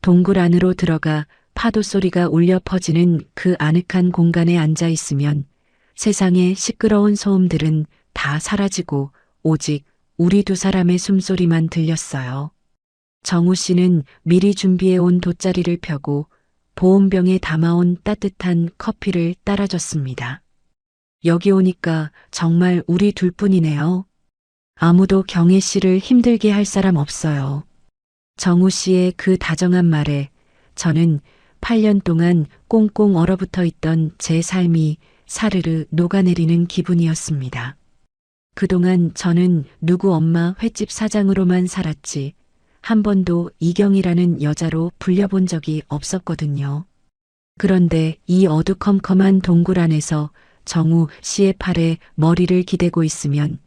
동굴 안으로 들어가 파도 소리가 울려 퍼지는 그 아늑한 공간에 앉아 있으면 세상의 시끄러운 소음들은 다 사라지고 오직 우리 두 사람의 숨소리만 들렸어요. 정우 씨는 미리 준비해 온 돗자리를 펴고 보온병에 담아온 따뜻한 커피를 따라줬습니다. 여기 오니까 정말 우리 둘뿐이네요. 아무도 경혜 씨를 힘들게 할 사람 없어요. 정우 씨의 그 다정한 말에 저는 8년 동안 꽁꽁 얼어붙어 있던 제 삶이 사르르 녹아내리는 기분이었습니다. 그동안 저는 누구 엄마 횟집 사장으로만 살았지 한 번도 이경이라는 여자로 불려본 적이 없었거든요. 그런데 이 어두컴컴한 동굴 안에서 정우 씨의 팔에 머리를 기대고 있으면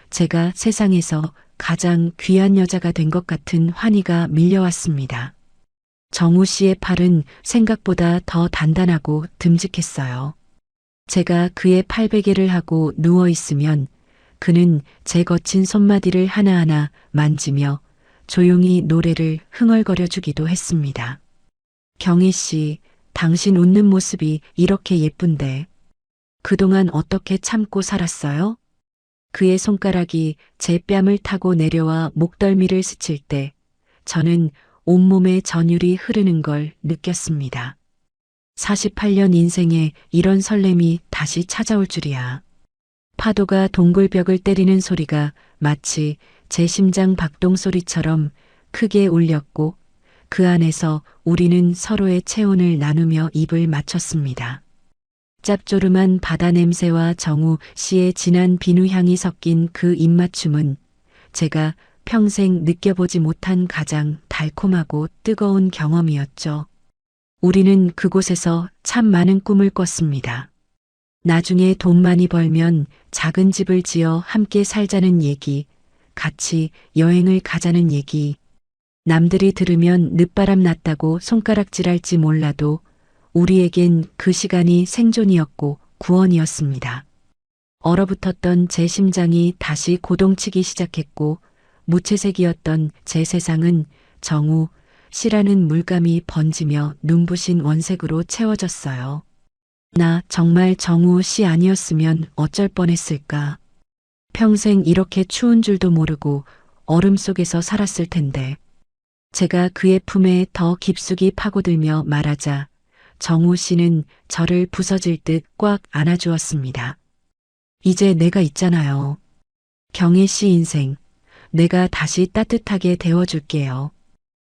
제가 세상에서 가장 귀한 여자가 된 것 같은 환희가 밀려왔습니다. 정우 씨의 팔은 생각보다 더 단단하고 듬직했어요. 제가 그의 팔베개를 하고 누워 있으면 그는 제 거친 손마디를 하나하나 만지며 조용히 노래를 흥얼거려 주기도 했습니다. 경희 씨, 당신 웃는 모습이 이렇게 예쁜데 그동안 어떻게 참고 살았어요? 그의 손가락이 제 뺨을 타고 내려와 목덜미를 스칠 때 저는 온몸에 전율이 흐르는 걸 느꼈습니다. 48년 인생에 이런 설렘이 다시 찾아올 줄이야. 파도가 동굴벽을 때리는 소리가 마치 제 심장 박동 소리처럼 크게 울렸고 그 안에서 우리는 서로의 체온을 나누며 입을 맞췄습니다. 짭조름한 바다 냄새와 정우 씨의 진한 비누향이 섞인 그 입맞춤은 제가 평생 느껴보지 못한 가장 달콤하고 뜨거운 경험이었죠. 우리는 그곳에서 참 많은 꿈을 꿨습니다. 나중에 돈 많이 벌면 작은 집을 지어 함께 살자는 얘기, 같이 여행을 가자는 얘기. 남들이 들으면 늦바람 났다고 손가락질할지 몰라도 우리에겐 그 시간이 생존이었고 구원이었습니다. 얼어붙었던 제 심장이 다시 고동치기 시작했고 무채색이었던 제 세상은 정우 씨라는 물감이 번지며 눈부신 원색으로 채워졌어요. 나 정말 정우 씨 아니었으면 어쩔 뻔했을까. 평생 이렇게 추운 줄도 모르고 얼음 속에서 살았을 텐데. 제가 그의 품에 더 깊숙이 파고들며 말하자 정우 씨는 저를 부서질 듯 꽉 안아주었습니다. 이제 내가 있잖아요. 경혜 씨 인생, 내가 다시 따뜻하게 데워줄게요.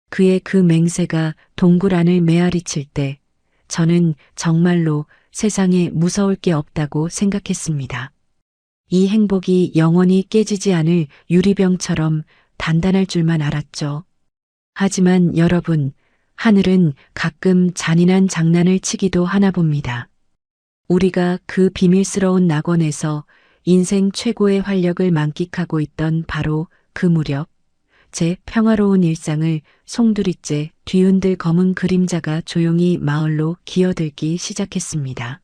그의 그 맹세가 동굴 안을 메아리칠 때 저는 정말로 세상에 무서울 게 없다고 생각했습니다. 이 행복이 영원히 깨지지 않을 유리병처럼 단단할 줄만 알았죠. 하지만 여러분, 하늘은 가끔 잔인한 장난을 치기도 하나 봅니다. 우리가 그 비밀스러운 낙원에서 인생 최고의 활력을 만끽하고 있던 바로 그 무렵, 제 평화로운 일상을 송두리째 뒤흔들 검은 그림자가 조용히 마을로 기어들기 시작했습니다.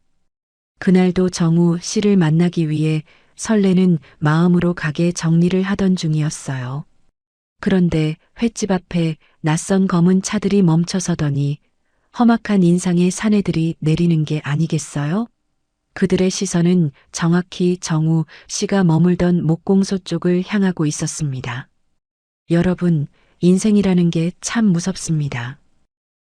그날도 정우 씨를 만나기 위해 설레는 마음으로 가게 정리를 하던 중이었어요. 그런데 횟집 앞에 낯선 검은 차들이 멈춰서더니 험악한 인상의 사내들이 내리는 게 아니겠어요? 그들의 시선은 정확히 정우 씨가 머물던 목공소 쪽을 향하고 있었습니다. 여러분, 인생이라는 게 참 무섭습니다.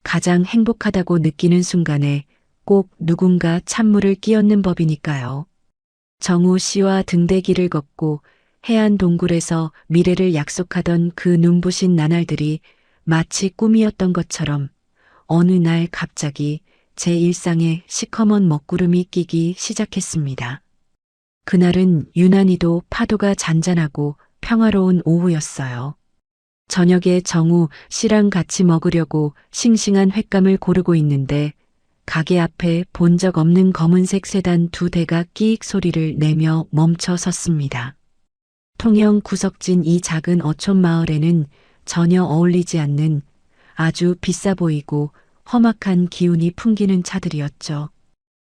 가장 행복하다고 느끼는 순간에 꼭 누군가 찬물을 끼얹는 법이니까요. 정우 씨와 등대길을 걷고 해안 동굴에서 미래를 약속하던 그 눈부신 나날들이 마치 꿈이었던 것처럼 어느 날 갑자기 제 일상에 시커먼 먹구름이 끼기 시작했습니다. 그날은 유난히도 파도가 잔잔하고 평화로운 오후였어요. 저녁에 정우 씨랑 같이 먹으려고 싱싱한 횟감을 고르고 있는데 가게 앞에 본 적 없는 검은색 세단 2대가 끼익 소리를 내며 멈춰 섰습니다. 통영 구석진 이 작은 어촌 마을에는 전혀 어울리지 않는 아주 비싸 보이고 험악한 기운이 풍기는 차들이었죠.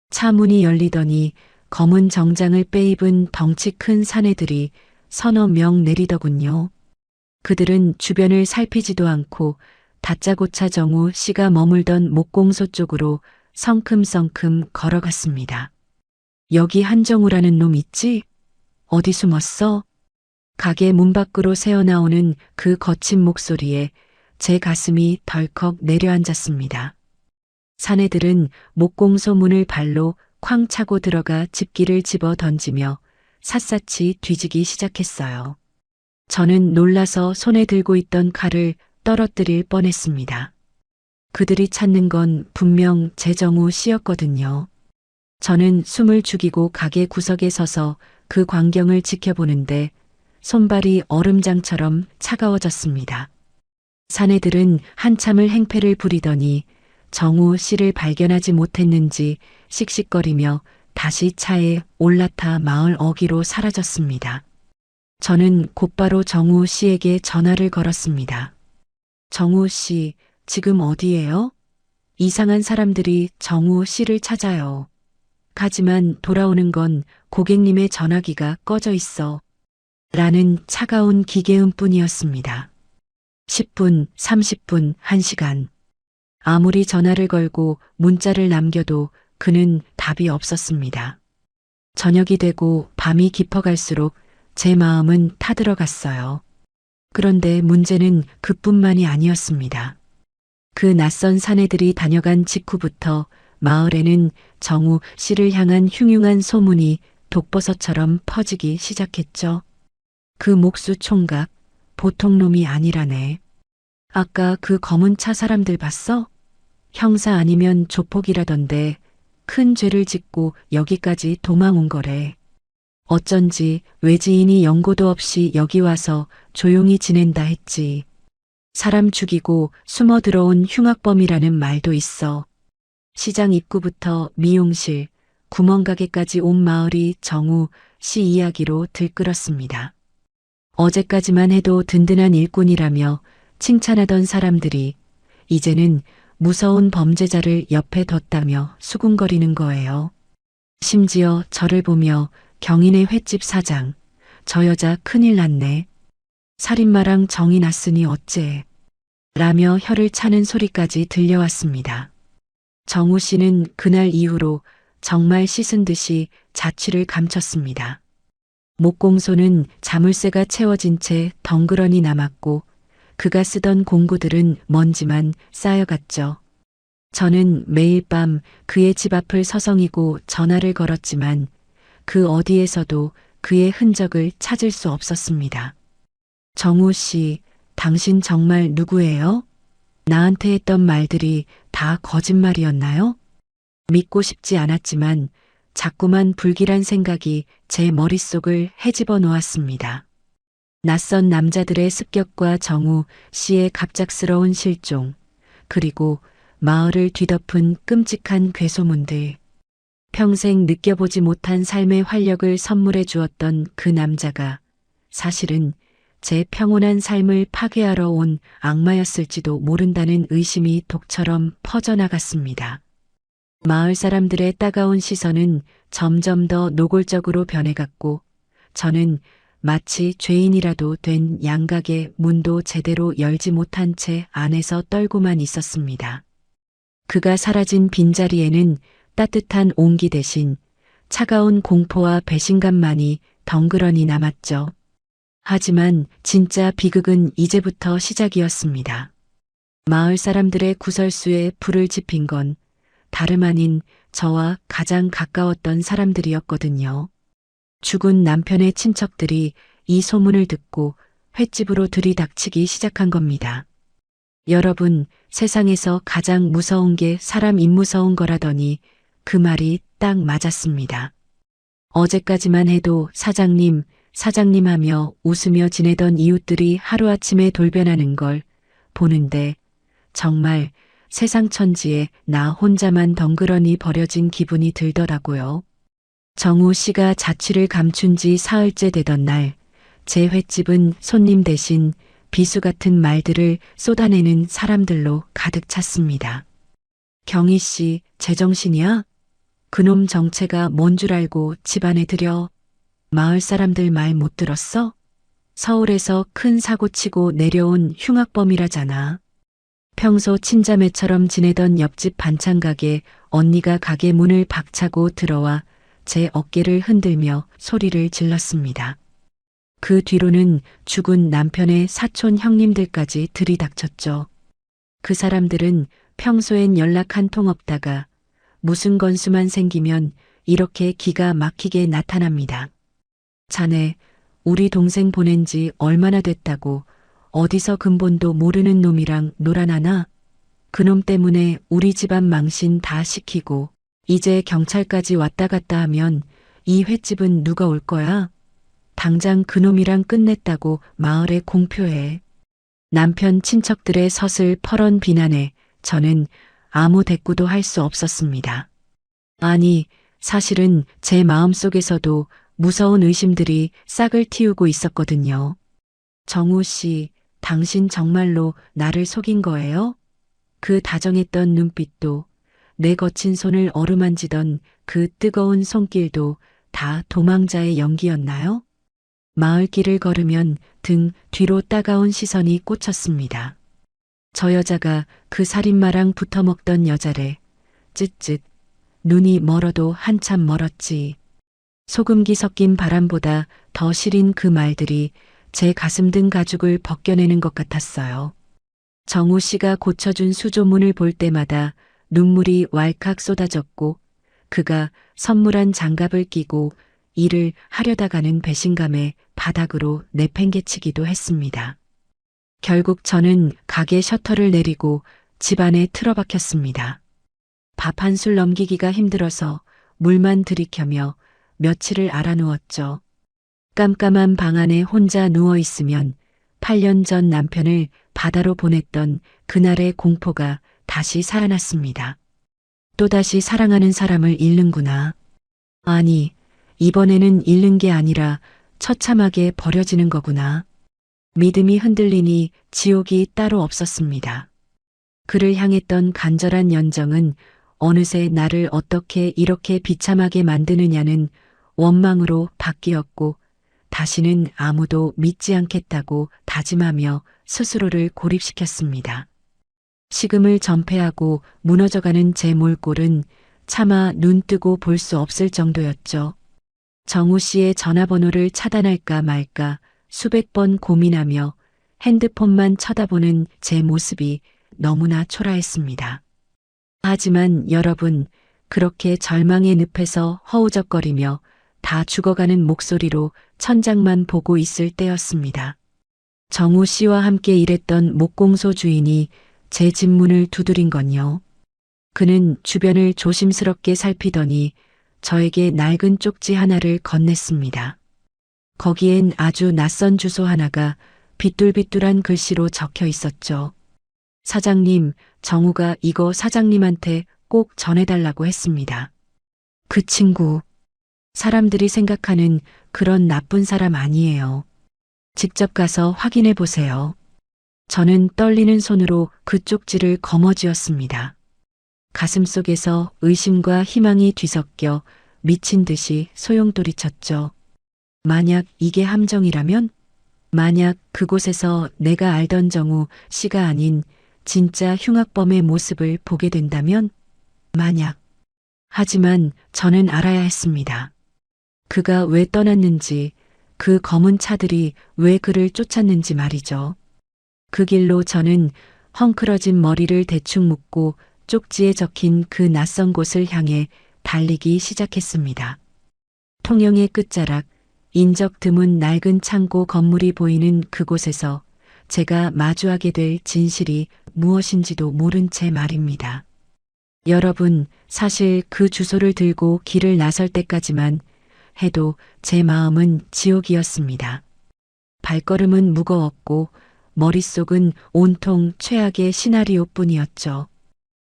차 문이 열리더니 검은 정장을 빼입은 덩치 큰 사내들이 서너 명 내리더군요. 그들은 주변을 살피지도 않고 다짜고짜 정우 씨가 머물던 목공소 쪽으로 성큼성큼 걸어갔습니다. 여기 한정우라는 놈 있지? 어디 숨었어? 가게 문 밖으로 새어나오는 그 거친 목소리에 제 가슴이 덜컥 내려앉았습니다. 사내들은 목공소 문을 발로 쾅 차고 들어가 집기를 집어 던지며 샅샅이 뒤지기 시작했어요. 저는 놀라서 손에 들고 있던 칼을 떨어뜨릴 뻔했습니다. 그들이 찾는 건 분명 제정우 씨였거든요. 저는 숨을 죽이고 가게 구석에 서서 그 광경을 지켜보는데 손발이 얼음장처럼 차가워졌습니다. 사내들은 한참을 행패를 부리더니 정우 씨를 발견하지 못했는지 씩씩거리며 다시 차에 올라타 마을 어귀로 사라졌습니다. 저는 곧바로 정우 씨에게 전화를 걸었습니다. 정우 씨, 지금 어디예요? 이상한 사람들이 정우 씨를 찾아요. 하지만 돌아오는 건 고객님의 전화기가 꺼져 있어. 라는 차가운 기계음뿐이었습니다. 10분, 30분, 1시간. 아무리 전화를 걸고 문자를 남겨도 그는 답이 없었습니다. 저녁이 되고 밤이 깊어갈수록 제 마음은 타들어갔어요. 그런데 문제는 그뿐만이 아니었습니다. 그 낯선 사내들이 다녀간 직후부터 마을에는 정우 씨를 향한 흉흉한 소문이 독버섯처럼 퍼지기 시작했죠. 그 목수 총각, 보통 놈이 아니라네. 아까 그 검은 차 사람들 봤어? 형사 아니면 조폭이라던데 큰 죄를 짓고 여기까지 도망온 거래. 어쩐지 외지인이 연고도 없이 여기 와서 조용히 지낸다 했지. 사람 죽이고 숨어 들어온 흉악범이라는 말도 있어. 시장 입구부터 미용실, 구멍가게까지 온 마을이 정우 씨 이야기로 들끓었습니다. 어제까지만 해도 든든한 일꾼이라며 칭찬하던 사람들이 이제는 무서운 범죄자를 옆에 뒀다며 수군거리는 거예요. 심지어 저를 보며 경인의 횟집 사장, 저 여자 큰일 났네. 살인마랑 정이 났으니 어째. 라며 혀를 차는 소리까지 들려왔습니다. 정우 씨는 그날 이후로 정말 씻은 듯이 자취를 감췄습니다. 목공소는 자물쇠가 채워진 채 덩그러니 남았고 그가 쓰던 공구들은 먼지만 쌓여갔죠. 저는 매일 밤 그의 집 앞을 서성이고 전화를 걸었지만 그 어디에서도 그의 흔적을 찾을 수 없었습니다. 정우 씨, 당신 정말 누구예요? 나한테 했던 말들이 다 거짓말이었나요? 믿고 싶지 않았지만 자꾸만 불길한 생각이 제 머릿속을 헤집어 놓았습니다. 낯선 남자들의 습격과 정우 씨의 갑작스러운 실종, 그리고 마을을 뒤덮은 끔찍한 괴소문들. 평생 느껴보지 못한 삶의 활력을 선물해 주었던 그 남자가 사실은 제 평온한 삶을 파괴하러 온 악마였을지도 모른다는 의심이 독처럼 퍼져나갔습니다. 마을 사람들의 따가운 시선은 점점 더 노골적으로 변해갔고 저는 마치 죄인이라도 된 양각의 문도 제대로 열지 못한 채 안에서 떨고만 있었습니다. 그가 사라진 빈자리에는 따뜻한 온기 대신 차가운 공포와 배신감만이 덩그러니 남았죠. 하지만 진짜 비극은 이제부터 시작이었습니다. 마을 사람들의 구설수에 불을 지핀 건 다름 아닌 저와 가장 가까웠던 사람들이었거든요. 죽은 남편의 친척들이 이 소문을 듣고 횟집으로 들이닥치기 시작한 겁니다. 여러분, 세상에서 가장 무서운 게 사람이 무서운 거라더니 그 말이 딱 맞았습니다. 어제까지만 해도 사장님, 사장님 하며 웃으며 지내던 이웃들이 하루아침에 돌변하는 걸 보는데 정말 세상 천지에 나 혼자만 덩그러니 버려진 기분이 들더라고요. 정우 씨가 자취를 감춘 지 사흘째 되던 날, 제 횟집은 손님 대신 비수 같은 말들을 쏟아내는 사람들로 가득 찼습니다. 경희 씨, 제정신이야? 그놈 정체가 뭔 줄 알고 집안에 들여? 마을 사람들 말 못 들었어? 서울에서 큰 사고 치고 내려온 흉악범이라잖아. 평소 친자매처럼 지내던 옆집 반찬가게 언니가 가게 문을 박차고 들어와 제 어깨를 흔들며 소리를 질렀습니다. 그 뒤로는 죽은 남편의 사촌 형님들까지 들이닥쳤죠. 그 사람들은 평소엔 연락 한 통 없다가 무슨 건수만 생기면 이렇게 기가 막히게 나타납니다. 자네, 우리 동생 보낸 지 얼마나 됐다고 어디서 근본도 모르는 놈이랑 놀아나나? 그놈 때문에 우리 집안 망신 다 시키고 이제 경찰까지 왔다 갔다 하면 이 횟집은 누가 올 거야? 당장 그놈이랑 끝냈다고 마을에 공표해. 남편 친척들의 서슬퍼런 비난에 저는 아무 대꾸도 할 수 없었습니다. 아니, 사실은 제 마음속에서도 무서운 의심들이 싹을 틔우고 있었거든요. 정우 씨, 당신 정말로 나를 속인 거예요? 그 다정했던 눈빛도, 내 거친 손을 어루만지던 그 뜨거운 손길도 다 도망자의 연기였나요? 마을길을 걸으면 등 뒤로 따가운 시선이 꽂혔습니다. 저 여자가 그 살인마랑 붙어먹던 여자래. 쯧쯧. 눈이 멀어도 한참 멀었지. 소금기 섞인 바람보다 더 시린 그 말들이 제 가슴 등 가죽을 벗겨내는 것 같았어요. 정우 씨가 고쳐준 수조문을 볼 때마다 눈물이 왈칵 쏟아졌고 그가 선물한 장갑을 끼고 일을 하려다가는 배신감에 바닥으로 내팽개치기도 했습니다. 결국 저는 가게 셔터를 내리고 집안에 틀어박혔습니다. 밥 한 술 넘기기가 힘들어서 물만 들이켜며 며칠을 알아누웠죠. 깜깜한 방 안에 혼자 누워있으면 8년 전 남편을 바다로 보냈던 그날의 공포가 다시 살아났습니다. 또다시 사랑하는 사람을 잃는구나. 아니, 이번에는 잃는 게 아니라 처참하게 버려지는 거구나. 믿음이 흔들리니 지옥이 따로 없었습니다. 그를 향했던 간절한 연정은 어느새 나를 어떻게 이렇게 비참하게 만드느냐는 원망으로 바뀌었고 다시는 아무도 믿지 않겠다고 다짐하며 스스로를 고립시켰습니다. 식음을 전폐하고 무너져가는 제 몰골은 차마 눈 뜨고 볼 수 없을 정도였죠. 정우 씨의 전화번호를 차단할까 말까 수백 번 고민하며 핸드폰만 쳐다보는 제 모습이 너무나 초라했습니다. 하지만 여러분, 그렇게 절망의 늪에서 허우적거리며 다 죽어가는 목소리로 천장만 보고 있을 때였습니다. 정우 씨와 함께 일했던 목공소 주인이 제 집 문을 두드린 건요. 그는 주변을 조심스럽게 살피더니 저에게 낡은 쪽지 하나를 건넸습니다. 거기엔 아주 낯선 주소 하나가 비뚤비뚤한 글씨로 적혀 있었죠. 사장님, 정우가 이거 사장님한테 꼭 전해달라고 했습니다. 그 친구, 사람들이 생각하는 그런 나쁜 사람 아니에요. 직접 가서 확인해 보세요. 저는 떨리는 손으로 그 쪽지를 거머쥐었습니다. 가슴속에서 의심과 희망이 뒤섞여 미친 듯이 소용돌이쳤죠. 만약 이게 함정이라면? 만약 그곳에서 내가 알던 정우 씨가 아닌 진짜 흉악범의 모습을 보게 된다면? 만약. 하지만 저는 알아야 했습니다. 그가 왜 떠났는지, 그 검은 차들이 왜 그를 쫓았는지 말이죠. 그 길로 저는 헝클어진 머리를 대충 묶고 쪽지에 적힌 그 낯선 곳을 향해 달리기 시작했습니다. 통영의 끝자락, 인적 드문 낡은 창고 건물이 보이는 그곳에서 제가 마주하게 될 진실이 무엇인지도 모른 채 말입니다. 여러분, 사실 그 주소를 들고 길을 나설 때까지만 해도 제 마음은 지옥이었습니다. 발걸음은 무거웠고 머릿속은 온통 최악의 시나리오뿐이었죠.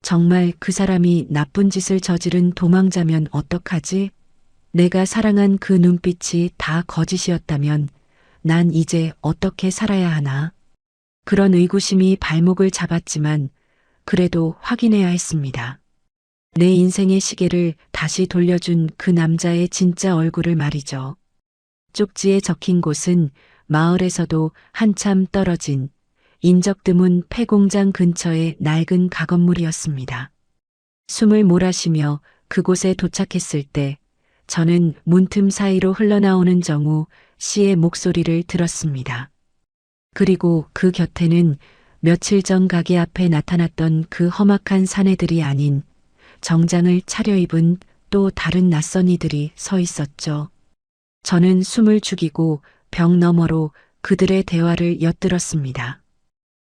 정말 그 사람이 나쁜 짓을 저지른 도망자면 어떡하지? 내가 사랑한 그 눈빛이 다 거짓이었다면 난 이제 어떻게 살아야 하나? 그런 의구심이 발목을 잡았지만 그래도 확인해야 했습니다. 내 인생의 시계를 다시 돌려준 그 남자의 진짜 얼굴을 말이죠. 쪽지에 적힌 곳은 마을에서도 한참 떨어진 인적 드문 폐공장 근처의 낡은 가건물이었습니다. 숨을 몰아쉬며 그곳에 도착했을 때 저는 문틈 사이로 흘러나오는 정우 씨의 목소리를 들었습니다. 그리고 그 곁에는 며칠 전 가게 앞에 나타났던 그 험악한 사내들이 아닌 정장을 차려입은 또 다른 낯선 이들이 서 있었죠. 저는 숨을 죽이고 벽 너머로 그들의 대화를 엿들었습니다.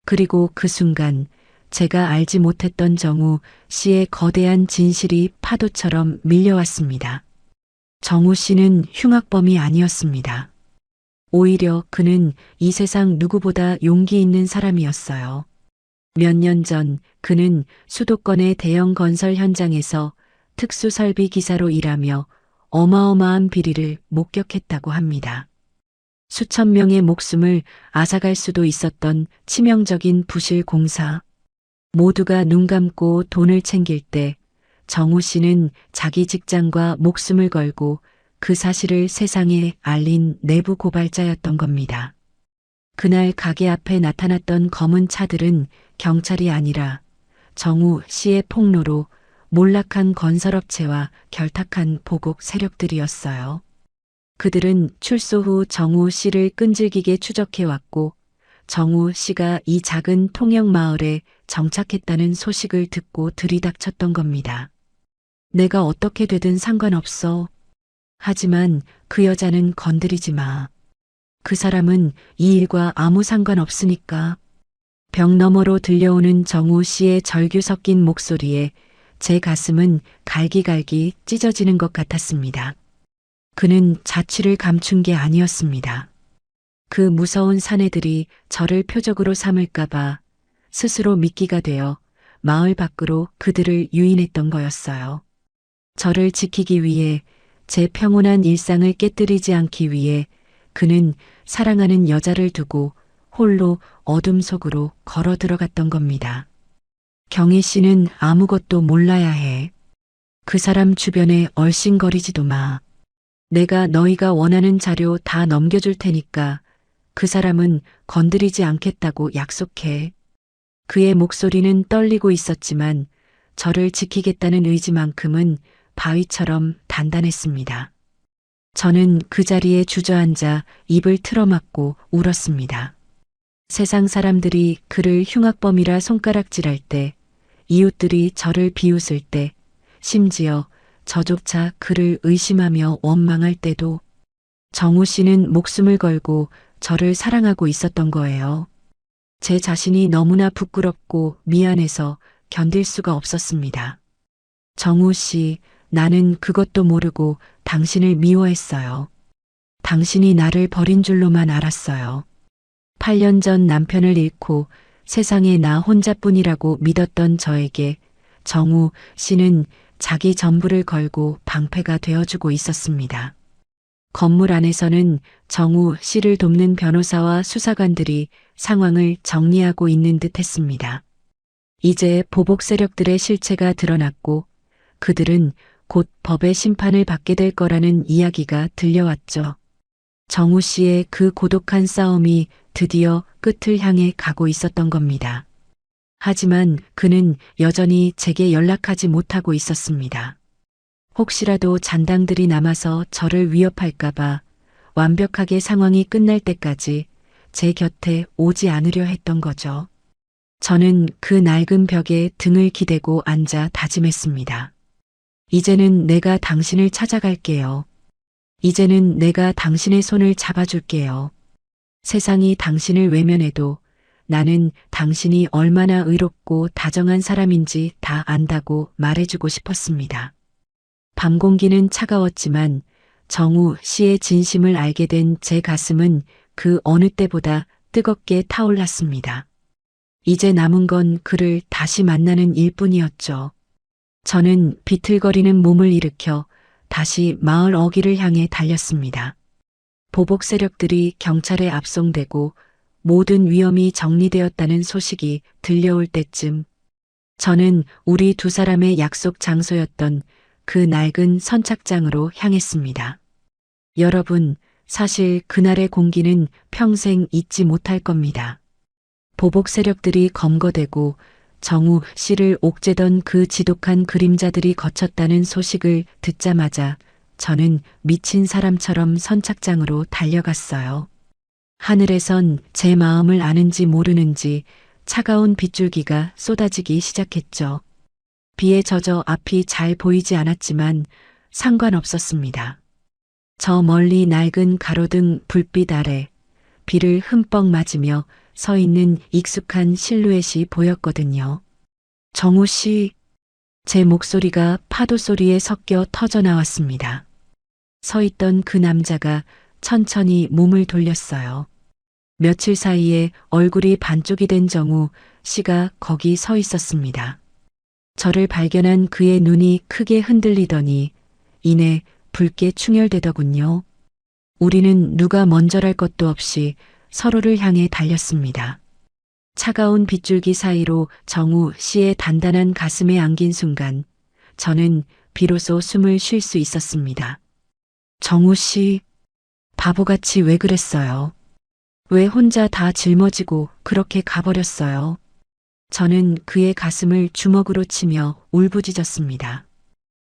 그리고 그 순간 제가 알지 못했던 정우 씨의 거대한 진실이 파도처럼 밀려왔습니다. 정우 씨는 흉악범이 아니었습니다. 오히려 그는 이 세상 누구보다 용기 있는 사람이었어요. 몇 년 전 그는 수도권의 대형 건설 현장에서 특수설비 기사로 일하며 어마어마한 비리를 목격했다고 합니다. 수천 명의 목숨을 앗아갈 수도 있었던 치명적인 부실 공사. 모두가 눈 감고 돈을 챙길 때 정우 씨는 자기 직장과 목숨을 걸고 그 사실을 세상에 알린 내부 고발자였던 겁니다. 그날 가게 앞에 나타났던 검은 차들은 경찰이 아니라 정우 씨의 폭로로 몰락한 건설업체와 결탁한 보국 세력들이었어요. 그들은 출소 후 정우 씨를 끈질기게 추적해왔고 정우 씨가 이 작은 통영 마을에 정착했다는 소식을 듣고 들이닥쳤던 겁니다. 내가 어떻게 되든 상관없어. 하지만 그 여자는 건드리지 마. 그 사람은 이 일과 아무 상관없으니까. 벽 너머로 들려오는 정우 씨의 절규 섞인 목소리에 제 가슴은 갈기갈기 찢어지는 것 같았습니다. 그는 자취를 감춘 게 아니었습니다. 그 무서운 사내들이 저를 표적으로 삼을까봐 스스로 미끼가 되어 마을 밖으로 그들을 유인했던 거였어요. 저를 지키기 위해 제 평온한 일상을 깨뜨리지 않기 위해 그는 사랑하는 여자를 두고 홀로 어둠 속으로 걸어 들어갔던 겁니다. 경혜 씨는 아무것도 몰라야 해. 그 사람 주변에 얼씬거리지도 마. 내가 너희가 원하는 자료 다 넘겨줄 테니까 그 사람은 건드리지 않겠다고 약속해. 그의 목소리는 떨리고 있었지만 저를 지키겠다는 의지만큼은 바위처럼 단단했습니다. 저는 그 자리에 주저앉아 입을 틀어막고 울었습니다. 세상 사람들이 그를 흉악범이라 손가락질할 때, 이웃들이 저를 비웃을 때, 심지어 저조차 그를 의심하며 원망할 때도 정우 씨는 목숨을 걸고 저를 사랑하고 있었던 거예요. 제 자신이 너무나 부끄럽고 미안해서 견딜 수가 없었습니다. 정우 씨, 나는 그것도 모르고 당신을 미워했어요. 당신이 나를 버린 줄로만 알았어요. 8년 전 남편을 잃고 세상에 나 혼자뿐이라고 믿었던 저에게 정우 씨는 자기 전부를 걸고 방패가 되어주고 있었습니다. 건물 안에서는 정우 씨를 돕는 변호사와 수사관들이 상황을 정리하고 있는 듯 했습니다. 이제 보복 세력들의 실체가 드러났고 그들은 곧 법의 심판을 받게 될 거라는 이야기가 들려왔죠. 정우 씨의 그 고독한 싸움이 드디어 끝을 향해 가고 있었던 겁니다. 하지만 그는 여전히 제게 연락하지 못하고 있었습니다. 혹시라도 잔당들이 남아서 저를 위협할까봐 완벽하게 상황이 끝날 때까지 제 곁에 오지 않으려 했던 거죠. 저는 그 낡은 벽에 등을 기대고 앉아 다짐했습니다. 이제는 내가 당신을 찾아갈게요. 이제는 내가 당신의 손을 잡아줄게요. 세상이 당신을 외면해도 나는 당신이 얼마나 의롭고 다정한 사람인지 다 안다고 말해주고 싶었습니다. 밤 공기는 차가웠지만 정우 씨의 진심을 알게 된 제 가슴은 그 어느 때보다 뜨겁게 타올랐습니다. 이제 남은 건 그를 다시 만나는 일뿐이었죠. 저는 비틀거리는 몸을 일으켜 다시 마을 어귀를 향해 달렸습니다. 보복 세력들이 경찰에 압송되고 모든 위험이 정리되었다는 소식이 들려올 때쯤 저는 우리 두 사람의 약속 장소였던 그 낡은 선착장으로 향했습니다. 여러분, 사실 그날의 공기는 평생 잊지 못할 겁니다. 보복 세력들이 검거되고 정우 씨를 옥죄던 그 지독한 그림자들이 거쳤다는 소식을 듣자마자 저는 미친 사람처럼 선착장으로 달려갔어요. 하늘에선 제 마음을 아는지 모르는지 차가운 빗줄기가 쏟아지기 시작했죠. 비에 젖어 앞이 잘 보이지 않았지만 상관없었습니다. 저 멀리 낡은 가로등 불빛 아래 비를 흠뻑 맞으며 서 있는 익숙한 실루엣이 보였거든요. 정우 씨, 제 목소리가 파도 소리에 섞여 터져 나왔습니다. 서 있던 그 남자가 천천히 몸을 돌렸어요. 며칠 사이에 얼굴이 반쪽이 된 정우 씨가 거기 서 있었습니다. 저를 발견한 그의 눈이 크게 흔들리더니 이내 붉게 충혈되더군요. 우리는 누가 먼저랄 것도 없이 서로를 향해 달렸습니다. 차가운 빗줄기 사이로 정우 씨의 단단한 가슴에 안긴 순간 저는 비로소 숨을 쉴 수 있었습니다. 정우 씨, 바보같이 왜 그랬어요? 왜 혼자 다 짊어지고 그렇게 가버렸어요? 저는 그의 가슴을 주먹으로 치며 울부짖었습니다.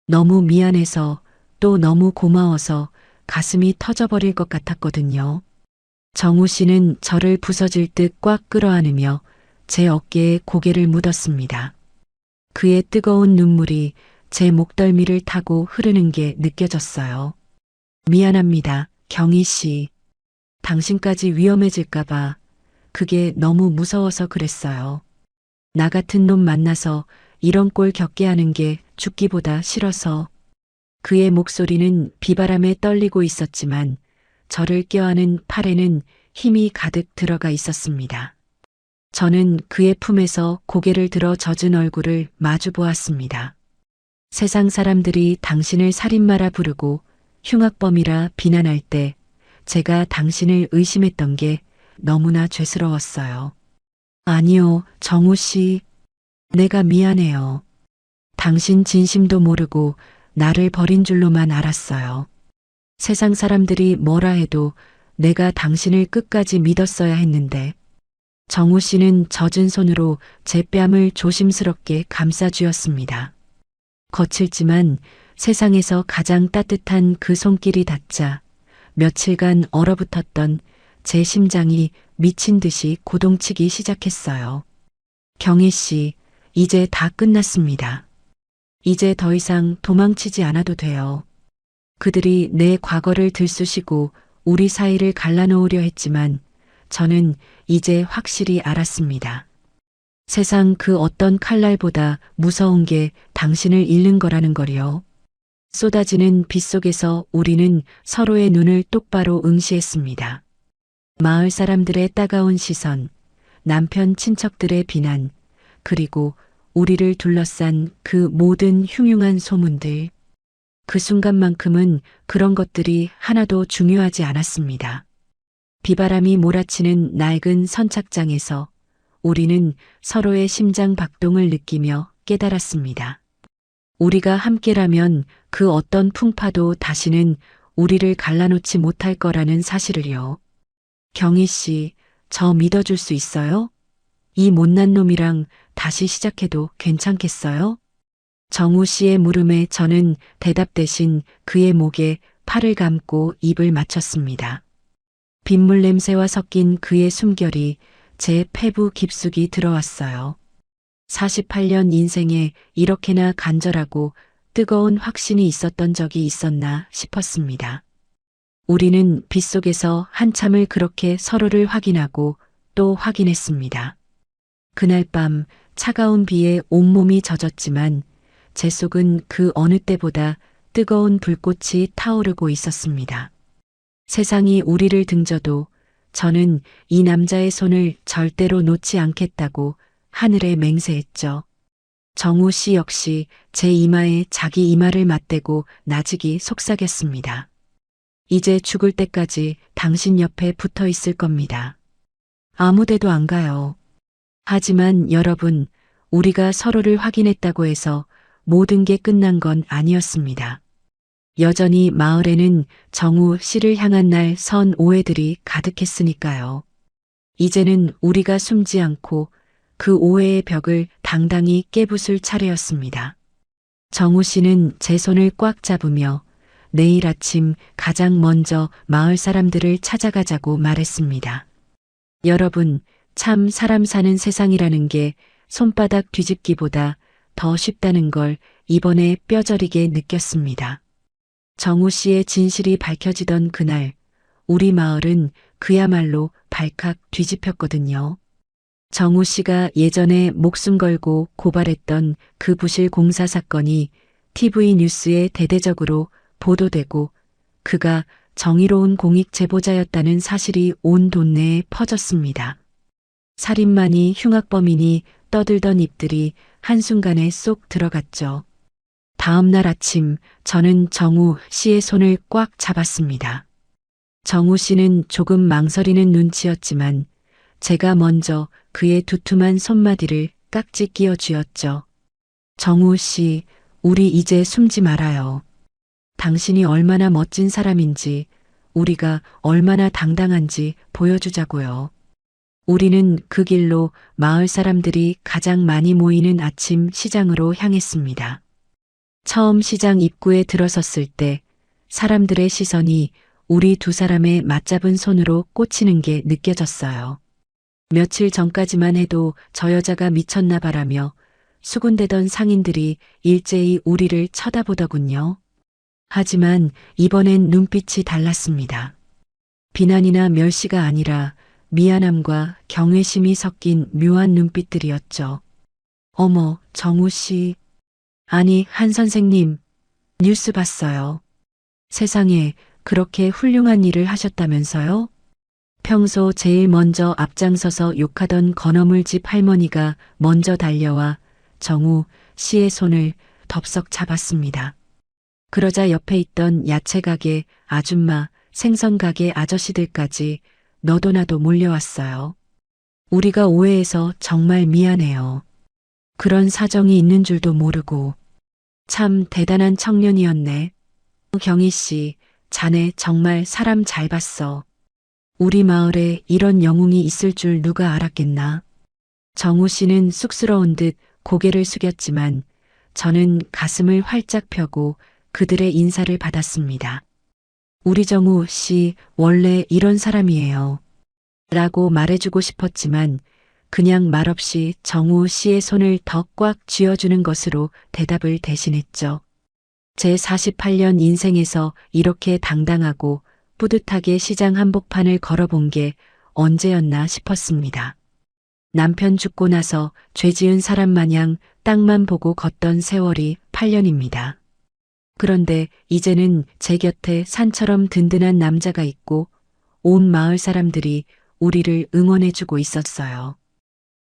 너무 미안해서 또 너무 고마워서 가슴이 터져버릴 것 같았거든요. 정우 씨는 저를 부서질 듯 꽉 끌어안으며 제 어깨에 고개를 묻었습니다. 그의 뜨거운 눈물이 제 목덜미를 타고 흐르는 게 느껴졌어요. 미안합니다, 경희 씨. 당신까지 위험해질까봐 그게 너무 무서워서 그랬어요. 나 같은 놈 만나서 이런 꼴 겪게 하는 게 죽기보다 싫어서. 그의 목소리는 비바람에 떨리고 있었지만 저를 껴안은 팔에는 힘이 가득 들어가 있었습니다. 저는 그의 품에서 고개를 들어 젖은 얼굴을 마주 보았습니다. 세상 사람들이 당신을 살인마라 부르고 흉악범이라 비난할 때 제가 당신을 의심했던 게 너무나 죄스러웠어요. 아니요, 정우 씨. 내가 미안해요. 당신 진심도 모르고 나를 버린 줄로만 알았어요. 세상 사람들이 뭐라 해도 내가 당신을 끝까지 믿었어야 했는데. 정우 씨는 젖은 손으로 제 뺨을 조심스럽게 감싸주었습니다. 거칠지만 세상에서 가장 따뜻한 그 손길이 닿자 며칠간 얼어붙었던 제 심장이 미친 듯이 고동치기 시작했어요. 경희 씨, 이제 다 끝났습니다. 이제 더 이상 도망치지 않아도 돼요. 그들이 내 과거를 들쑤시고 우리 사이를 갈라놓으려 했지만 저는 이제 확실히 알았습니다. 세상 그 어떤 칼날보다 무서운 게 당신을 잃는 거라는 거리요. 쏟아지는 빛 속에서 우리는 서로의 눈을 똑바로 응시했습니다. 마을 사람들의 따가운 시선, 남편 친척들의 비난, 그리고 우리를 둘러싼 그 모든 흉흉한 소문들. 그 순간만큼은 그런 것들이 하나도 중요하지 않았습니다. 비바람이 몰아치는 낡은 선착장에서 우리는 서로의 심장 박동을 느끼며 깨달았습니다. 우리가 함께라면 그 어떤 풍파도 다시는 우리를 갈라놓지 못할 거라는 사실을요. 경희 씨, 저 믿어줄 수 있어요? 이 못난 놈이랑 다시 시작해도 괜찮겠어요? 정우 씨의 물음에 저는 대답 대신 그의 목에 팔을 감고 입을 맞췄습니다. 빗물 냄새와 섞인 그의 숨결이 제 폐부 깊숙이 들어왔어요. 48년 인생에 이렇게나 간절하고 뜨거운 확신이 있었던 적이 있었나 싶었습니다. 우리는 빗속에서 한참을 그렇게 서로를 확인하고 또 확인했습니다. 그날 밤 차가운 비에 온몸이 젖었지만 제 속은 그 어느 때보다 뜨거운 불꽃이 타오르고 있었습니다. 세상이 우리를 등져도 저는 이 남자의 손을 절대로 놓지 않겠다고 하늘에 맹세했죠. 정우 씨 역시 제 이마에 자기 이마를 맞대고 나직이 속삭였습니다. 이제 죽을 때까지 당신 옆에 붙어 있을 겁니다. 아무데도 안 가요. 하지만 여러분, 우리가 서로를 확인했다고 해서 모든 게 끝난 건 아니었습니다. 여전히 마을에는 정우 씨를 향한 날 선 오해들이 가득했으니까요. 이제는 우리가 숨지 않고 그 오해의 벽을 당당히 깨부술 차례였습니다. 정우 씨는 제 손을 꽉 잡으며 내일 아침 가장 먼저 마을 사람들을 찾아가자고 말했습니다. 여러분, 참 사람 사는 세상이라는 게 손바닥 뒤집기보다 더 쉽다는 걸 이번에 뼈저리게 느꼈습니다. 정우 씨의 진실이 밝혀지던 그날, 우리 마을은 그야말로 발칵 뒤집혔거든요. 정우 씨가 예전에 목숨 걸고 고발했던 그 부실 공사 사건이 TV 뉴스에 대대적으로 보도되고 그가 정의로운 공익 제보자였다는 사실이 온 동네에 퍼졌습니다. 살인마니 흉악범이니 떠들던 입들이 한순간에 쏙 들어갔죠. 다음 날 아침 저는 정우 씨의 손을 꽉 잡았습니다. 정우 씨는 조금 망설이는 눈치였지만 제가 먼저 그의 두툼한 손마디를 깍지 끼워 쥐었죠. 정우 씨, 우리 이제 숨지 말아요. 당신이 얼마나 멋진 사람인지, 우리가 얼마나 당당한지 보여주자고요. 우리는 그 길로 마을 사람들이 가장 많이 모이는 아침 시장으로 향했습니다. 처음 시장 입구에 들어섰을 때 사람들의 시선이 우리 두 사람의 맞잡은 손으로 꽂히는 게 느껴졌어요. 며칠 전까지만 해도 저 여자가 미쳤나 봐라며 수군대던 상인들이 일제히 우리를 쳐다보더군요. 하지만 이번엔 눈빛이 달랐습니다. 비난이나 멸시가 아니라 미안함과 경외심이 섞인 묘한 눈빛들이었죠. 어머, 정우 씨. 아니, 한 선생님, 뉴스 봤어요. 세상에 그렇게 훌륭한 일을 하셨다면서요? 평소 제일 먼저 앞장서서 욕하던 건어물 집 할머니가 먼저 달려와 정우 씨의 손을 덥석 잡았습니다. 그러자 옆에 있던 야채 가게 아줌마, 생선 가게 아저씨들까지 너도 나도 몰려왔어요. 우리가 오해해서 정말 미안해요. 그런 사정이 있는 줄도 모르고. 참 대단한 청년이었네. 경희 씨, 자네 정말 사람 잘 봤어. 우리 마을에 이런 영웅이 있을 줄 누가 알았겠나. 정우 씨는 쑥스러운 듯 고개를 숙였지만 저는 가슴을 활짝 펴고 그들의 인사를 받았습니다. 우리 정우 씨 원래 이런 사람이에요. 라고 말해주고 싶었지만 그냥 말없이 정우 씨의 손을 더 꽉 쥐어주는 것으로 대답을 대신했죠. 제 48년 인생에서 이렇게 당당하고 뿌듯하게 시장 한복판을 걸어본 게 언제였나 싶었습니다. 남편 죽고 나서 죄 지은 사람 마냥 땅만 보고 걷던 세월이 8년입니다. 그런데 이제는 제 곁에 산처럼 든든한 남자가 있고 온 마을 사람들이 우리를 응원해주고 있었어요.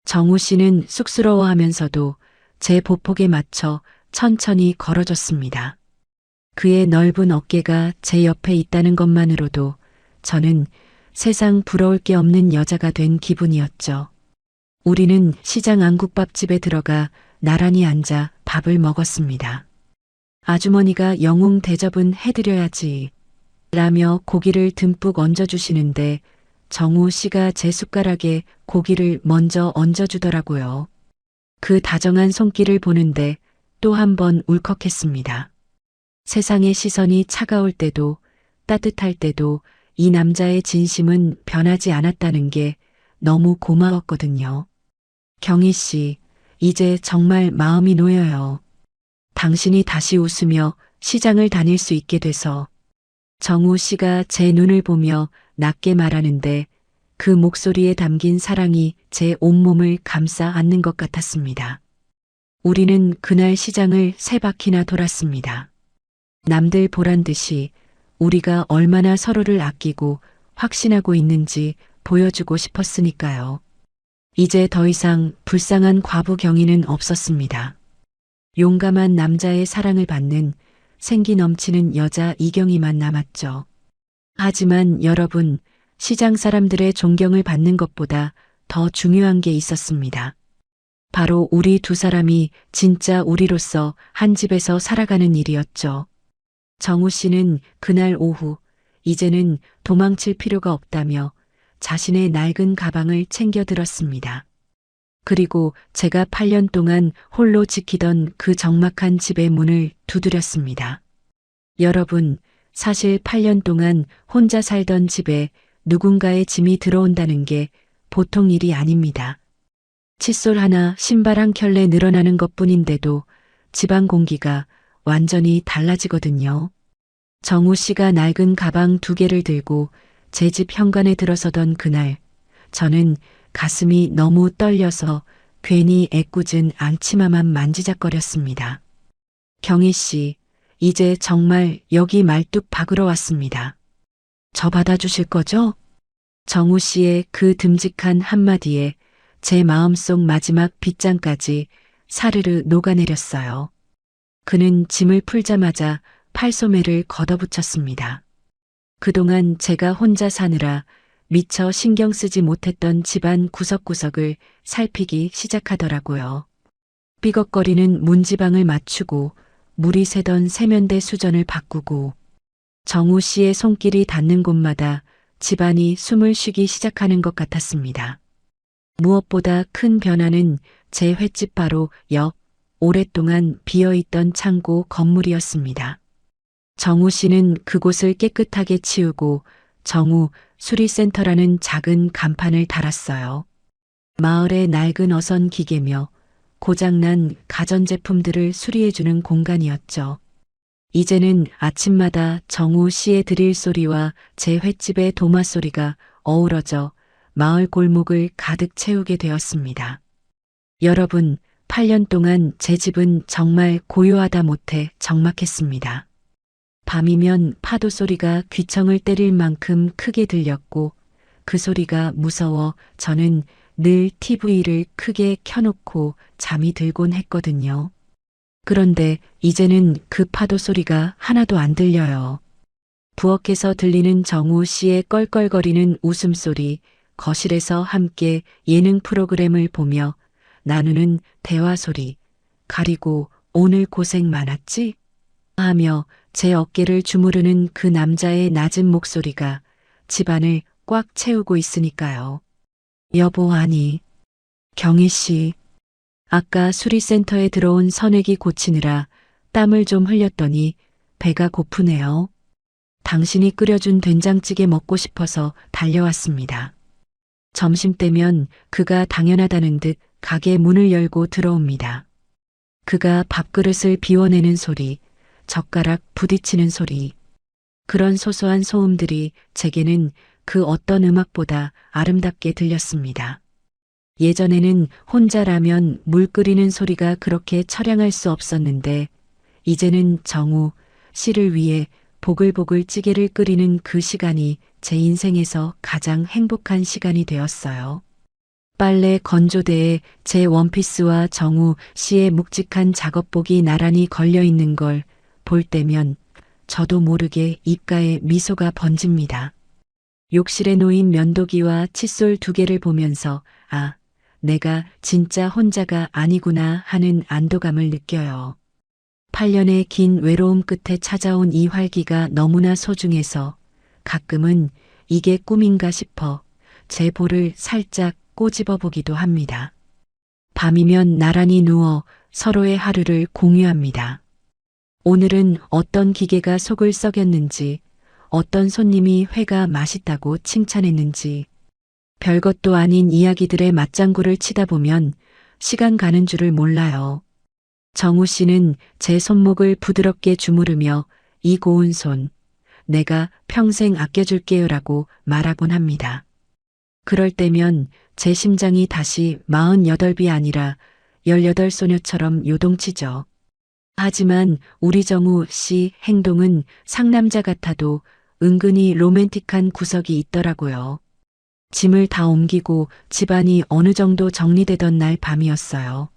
정우 씨는 쑥스러워하면서도 제 보폭에 맞춰 천천히 걸어줬습니다. 그의 넓은 어깨가 제 옆에 있다는 것만으로도 저는 세상 부러울 게 없는 여자가 된 기분이었죠. 우리는 시장 안국밥집에 들어가 나란히 앉아 밥을 먹었습니다. 아주머니가 영웅 대접은 해드려야지 라며 고기를 듬뿍 얹어주시는데 정우 씨가 제 숟가락에 고기를 먼저 얹어주더라고요. 그 다정한 손길을 보는데 또 한 번 울컥했습니다. 세상의 시선이 차가울 때도 따뜻할 때도 이 남자의 진심은 변하지 않았다는 게 너무 고마웠거든요. 경희 씨, 이제 정말 마음이 놓여요. 당신이 다시 웃으며 시장을 다닐 수 있게 돼서. 정우 씨가 제 눈을 보며 낮게 말하는데 그 목소리에 담긴 사랑이 제 온몸을 감싸 안는 것 같았습니다. 우리는 그날 시장을 3바퀴나 돌았습니다. 남들 보란 듯이 우리가 얼마나 서로를 아끼고 확신하고 있는지 보여주고 싶었으니까요. 이제 더 이상 불쌍한 과부 경희는 없었습니다. 용감한 남자의 사랑을 받는 생기 넘치는 여자 이경희만 남았죠. 하지만 여러분, 시장 사람들의 존경을 받는 것보다 더 중요한 게 있었습니다. 바로 우리 두 사람이 진짜 우리로서 한 집에서 살아가는 일이었죠. 정우 씨는 그날 오후 이제는 도망칠 필요가 없다며 자신의 낡은 가방을 챙겨 들었습니다. 그리고 제가 8년 동안 홀로 지키던 그 적막한 집의 문을 두드렸습니다. 여러분, 사실 8년 동안 혼자 살던 집에 누군가의 짐이 들어온다는 게 보통 일이 아닙니다. 칫솔 하나, 신발 한 켤레 늘어나는 것뿐인데도 집안 공기가 완전히 달라지거든요. 정우 씨가 낡은 가방 2개를 들고 제 집 현관에 들어서던 그날, 저는 가슴이 너무 떨려서 괜히 애꿎은 앙치마만 만지작거렸습니다. 경희 씨, 이제 정말 여기 말뚝 박으러 왔습니다. 저 받아주실 거죠? 정우 씨의 그 듬직한 한마디에 제 마음속 마지막 빗장까지 사르르 녹아내렸어요. 그는 짐을 풀자마자 팔소매를 걷어붙였습니다. 그동안 제가 혼자 사느라 미처 신경 쓰지 못했던 집안 구석구석을 살피기 시작하더라고요. 삐걱거리는 문지방을 맞추고 물이 새던 세면대 수전을 바꾸고 정우 씨의 손길이 닿는 곳마다 집안이 숨을 쉬기 시작하는 것 같았습니다. 무엇보다 큰 변화는 제 횟집 바로 옆 오랫동안 비어있던 창고 건물이었습니다. 정우 씨는 그곳을 깨끗하게 치우고 정우 수리센터라는 작은 간판을 달았어요. 마을의 낡은 어선 기계며 고장난 가전제품들을 수리해주는 공간이었죠. 이제는 아침마다 정우 씨의 드릴 소리와 제 횟집의 도마 소리가 어우러져 마을 골목을 가득 채우게 되었습니다. 여러분, 8년 동안 제 집은 정말 고요하다 못해 적막했습니다. 밤이면 파도 소리가 귀청을 때릴 만큼 크게 들렸고 그 소리가 무서워 저는 늘 TV를 크게 켜놓고 잠이 들곤 했거든요. 그런데 이제는 그 파도 소리가 하나도 안 들려요. 부엌에서 들리는 정우 씨의 껄껄거리는 웃음소리, 거실에서 함께 예능 프로그램을 보며 나누는 대화 소리, 가리고 오늘 고생 많았지? 하며 제 어깨를 주무르는 그 남자의 낮은 목소리가 집안을 꽉 채우고 있으니까요. 여보, 아니, 경희 씨, 아까 수리센터에 들어온 선액이 고치느라 땀을 좀 흘렸더니 배가 고프네요. 당신이 끓여준 된장찌개 먹고 싶어서 달려왔습니다. 점심때면 그가 당연하다는 듯 가게 문을 열고 들어옵니다. 그가 밥그릇을 비워내는 소리, 젓가락 부딪히는 소리, 그런 소소한 소음들이 제게는 그 어떤 음악보다 아름답게 들렸습니다. 예전에는 혼자 라면 물 끓이는 소리가 그렇게 처량할 수 없었는데 이제는 정우 씨를 위해 보글보글 찌개를 끓이는 그 시간이 제 인생에서 가장 행복한 시간이 되었어요. 빨래 건조대에 제 원피스와 정우 씨의 묵직한 작업복이 나란히 걸려 있는 걸 볼 때면 저도 모르게 입가에 미소가 번집니다. 욕실에 놓인 면도기와 칫솔 2개를 보면서 아, 내가 진짜 혼자가 아니구나 하는 안도감을 느껴요. 8년의 긴 외로움 끝에 찾아온 이 활기가 너무나 소중해서 가끔은 이게 꿈인가 싶어 제 볼을 살짝 꼬집어 보기도 합니다. 밤이면 나란히 누워 서로의 하루를 공유합니다. 오늘은 어떤 기계가 속을 썩였는지, 어떤 손님이 회가 맛있다고 칭찬했는지, 별것도 아닌 이야기들의 맞장구를 치다 보면 시간 가는 줄을 몰라요. 정우 씨는 제 손목을 부드럽게 주무르며 이 고운 손, 내가 평생 아껴줄게요라고 말하곤 합니다. 그럴 때면 제 심장이 다시 48이 아니라 18소녀처럼 요동치죠. 하지만 우리 정우 씨 행동은 상남자 같아도 은근히 로맨틱한 구석이 있더라고요. 짐을 다 옮기고 집안이 어느 정도 정리되던 날 밤이었어요.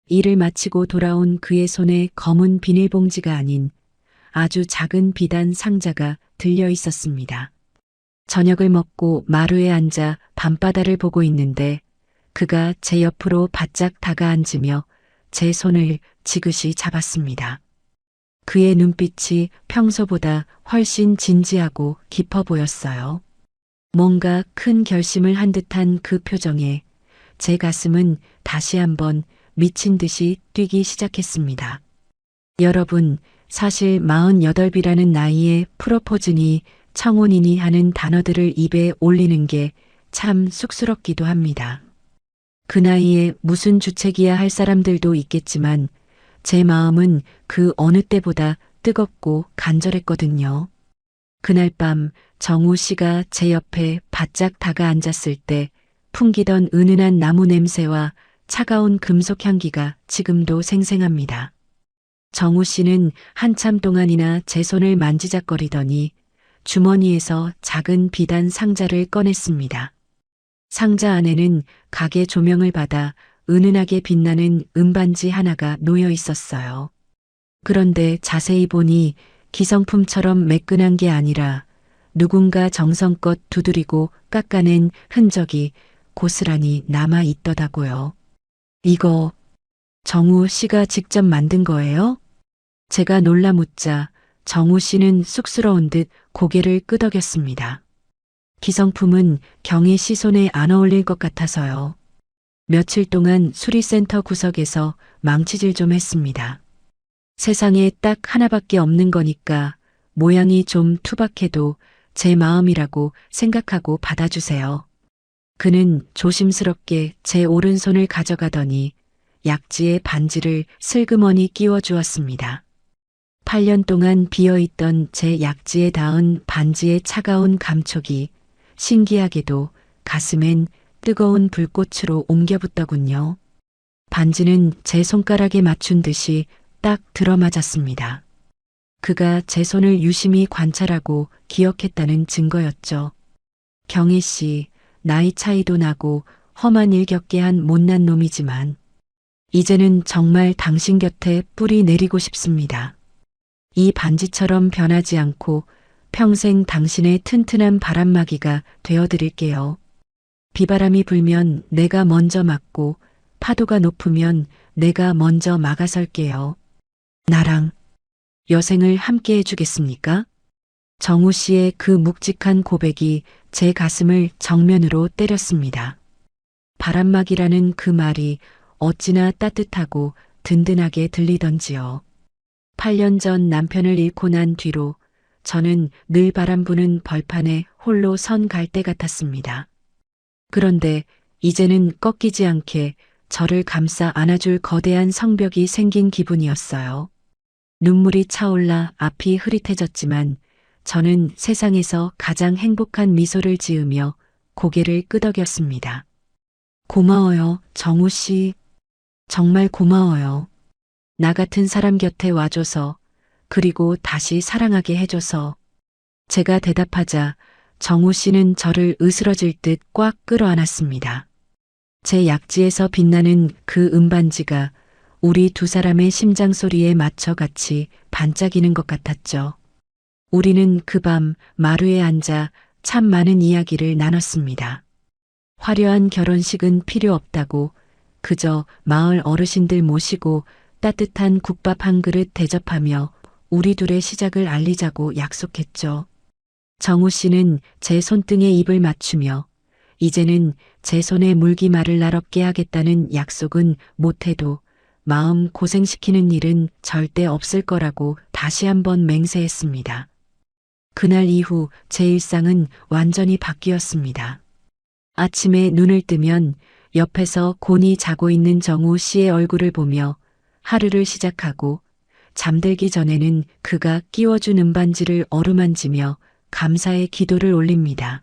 일을 마치고 돌아온 그의 손에 검은 비닐봉지가 아닌 아주 작은 비단 상자가 들려 있었습니다. 저녁을 먹고 마루에 앉아 밤바다를 보고 있는데 그가 제 옆으로 바짝 다가앉으며 제 손을 지그시 잡았습니다. 그의 눈빛이 평소보다 훨씬 진지하고 깊어 보였어요. 뭔가 큰 결심을 한 듯한 그 표정에 제 가슴은 다시 한번 미친 듯이 뛰기 시작했습니다. 여러분, 사실 48이라는 나이에 프로포즈니 청혼이니 하는 단어들을 입에 올리는 게 참 쑥스럽기도 합니다. 그 나이에 무슨 주책이야 할 사람들도 있겠지만 제 마음은 그 어느 때보다 뜨겁고 간절했거든요. 그날 밤 정우 씨가 제 옆에 바짝 다가앉았을 때 풍기던 은은한 나무 냄새와 차가운 금속 향기가 지금도 생생합니다. 정우 씨는 한참 동안이나 제 손을 만지작거리더니 주머니에서 작은 비단 상자를 꺼냈습니다. 상자 안에는 가게 조명을 받아 은은하게 빛나는 은반지 하나가 놓여 있었어요. 그런데 자세히 보니 기성품처럼 매끈한 게 아니라 누군가 정성껏 두드리고 깎아낸 흔적이 고스란히 남아 있더라고요. 이거 정우 씨가 직접 만든 거예요? 제가 놀라 묻자 정우 씨는 쑥스러운 듯 고개를 끄덕였습니다. 기성품은 경희 씨 손에 안 어울릴 것 같아서요. 며칠 동안 수리센터 구석에서 망치질 좀 했습니다. 세상에 딱 하나밖에 없는 거니까 모양이 좀 투박해도 제 마음이라고 생각하고 받아주세요. 그는 조심스럽게 제 오른손을 가져가더니 약지에 반지를 슬그머니 끼워 주었습니다. 8년 동안 비어있던 제 약지에 닿은 반지의 차가운 감촉이 신기하게도 가슴엔 뜨거운 불꽃으로 옮겨붙더군요. 반지는 제 손가락에 맞춘 듯이 딱 들어맞았습니다. 그가 제 손을 유심히 관찰하고 기억했다는 증거였죠. 경희 씨, 나이 차이도 나고 험한 일 겪게 한 못난 놈이지만 이제는 정말 당신 곁에 뿌리 내리고 싶습니다. 이 반지처럼 변하지 않고 평생 당신의 튼튼한 바람막이가 되어드릴게요. 비바람이 불면 내가 먼저 막고 파도가 높으면 내가 먼저 막아설게요. 나랑 여생을 함께 해주겠습니까? 정우 씨의 그 묵직한 고백이 제 가슴을 정면으로 때렸습니다. 바람막이라는 그 말이 어찌나 따뜻하고 든든하게 들리던지요. 8년 전 남편을 잃고 난 뒤로 저는 늘 바람 부는 벌판에 홀로 선 갈대 같았습니다. 그런데 이제는 꺾이지 않게 저를 감싸 안아줄 거대한 성벽이 생긴 기분이었어요. 눈물이 차올라 앞이 흐릿해졌지만 저는 세상에서 가장 행복한 미소를 지으며 고개를 끄덕였습니다. 고마워요, 정우 씨. 정말 고마워요. 나 같은 사람 곁에 와줘서, 그리고 다시 사랑하게 해줘서. 제가 대답하자 정우 씨는 저를 으스러질 듯 꽉 끌어안았습니다. 제 약지에서 빛나는 그 은반지가 우리 두 사람의 심장 소리에 맞춰 같이 반짝이는 것 같았죠. 우리는 그 밤 마루에 앉아 참 많은 이야기를 나눴습니다. 화려한 결혼식은 필요 없다고, 그저 마을 어르신들 모시고 따뜻한 국밥 한 그릇 대접하며 우리 둘의 시작을 알리자고 약속했죠. 정우 씨는 제 손등에 입을 맞추며 이제는 제 손에 물기 말을 날 없게 하겠다는 약속은 못해도 마음 고생시키는 일은 절대 없을 거라고 다시 한번 맹세했습니다. 그날 이후 제 일상은 완전히 바뀌었습니다. 아침에 눈을 뜨면 옆에서 곤히 자고 있는 정우 씨의 얼굴을 보며 하루를 시작하고, 잠들기 전에는 그가 끼워준 은반지를 어루만지며 감사의 기도를 올립니다.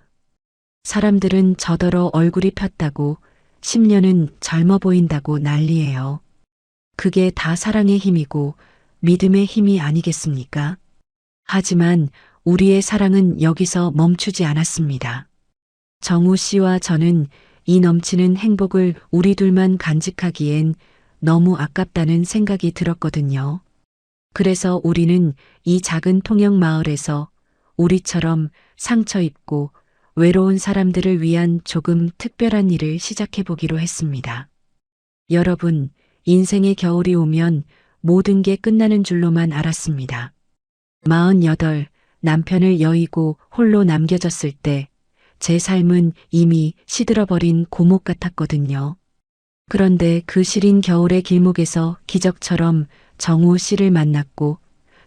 사람들은 저더러 얼굴이 폈다고, 10년은 젊어 보인다고 난리예요. 그게 다 사랑의 힘이고 믿음의 힘이 아니겠습니까? 하지만 우리의 사랑은 여기서 멈추지 않았습니다. 정우 씨와 저는 이 넘치는 행복을 우리 둘만 간직하기엔 너무 아깝다는 생각이 들었거든요. 그래서 우리는 이 작은 통영 마을에서 우리처럼 상처 입고 외로운 사람들을 위한 조금 특별한 일을 시작해 보기로 했습니다. 여러분, 인생의 겨울이 오면 모든 게 끝나는 줄로만 알았습니다. 48, 남편을 여의고 홀로 남겨졌을 때 제 삶은 이미 시들어버린 고목 같았거든요. 그런데 그 시린 겨울의 길목에서 기적처럼 정우 씨를 만났고,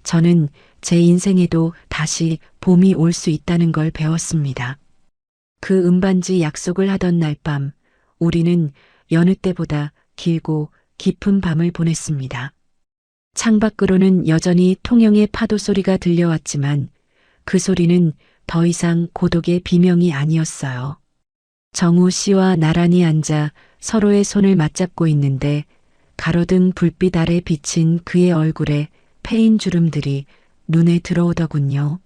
저는 제 인생에도 다시 봄이 올 수 있다는 걸 배웠습니다. 그 은반지 약속을 하던 날 밤, 우리는 여느 때보다 길고 깊은 밤을 보냈습니다. 창밖으로는 여전히 통영의 파도 소리가 들려왔지만 그 소리는 더 이상 고독의 비명이 아니었어요. 정우 씨와 나란히 앉아 서로의 손을 맞잡고 있는데, 가로등 불빛 아래 비친 그의 얼굴에 패인 주름들이 눈에 들어오더군요.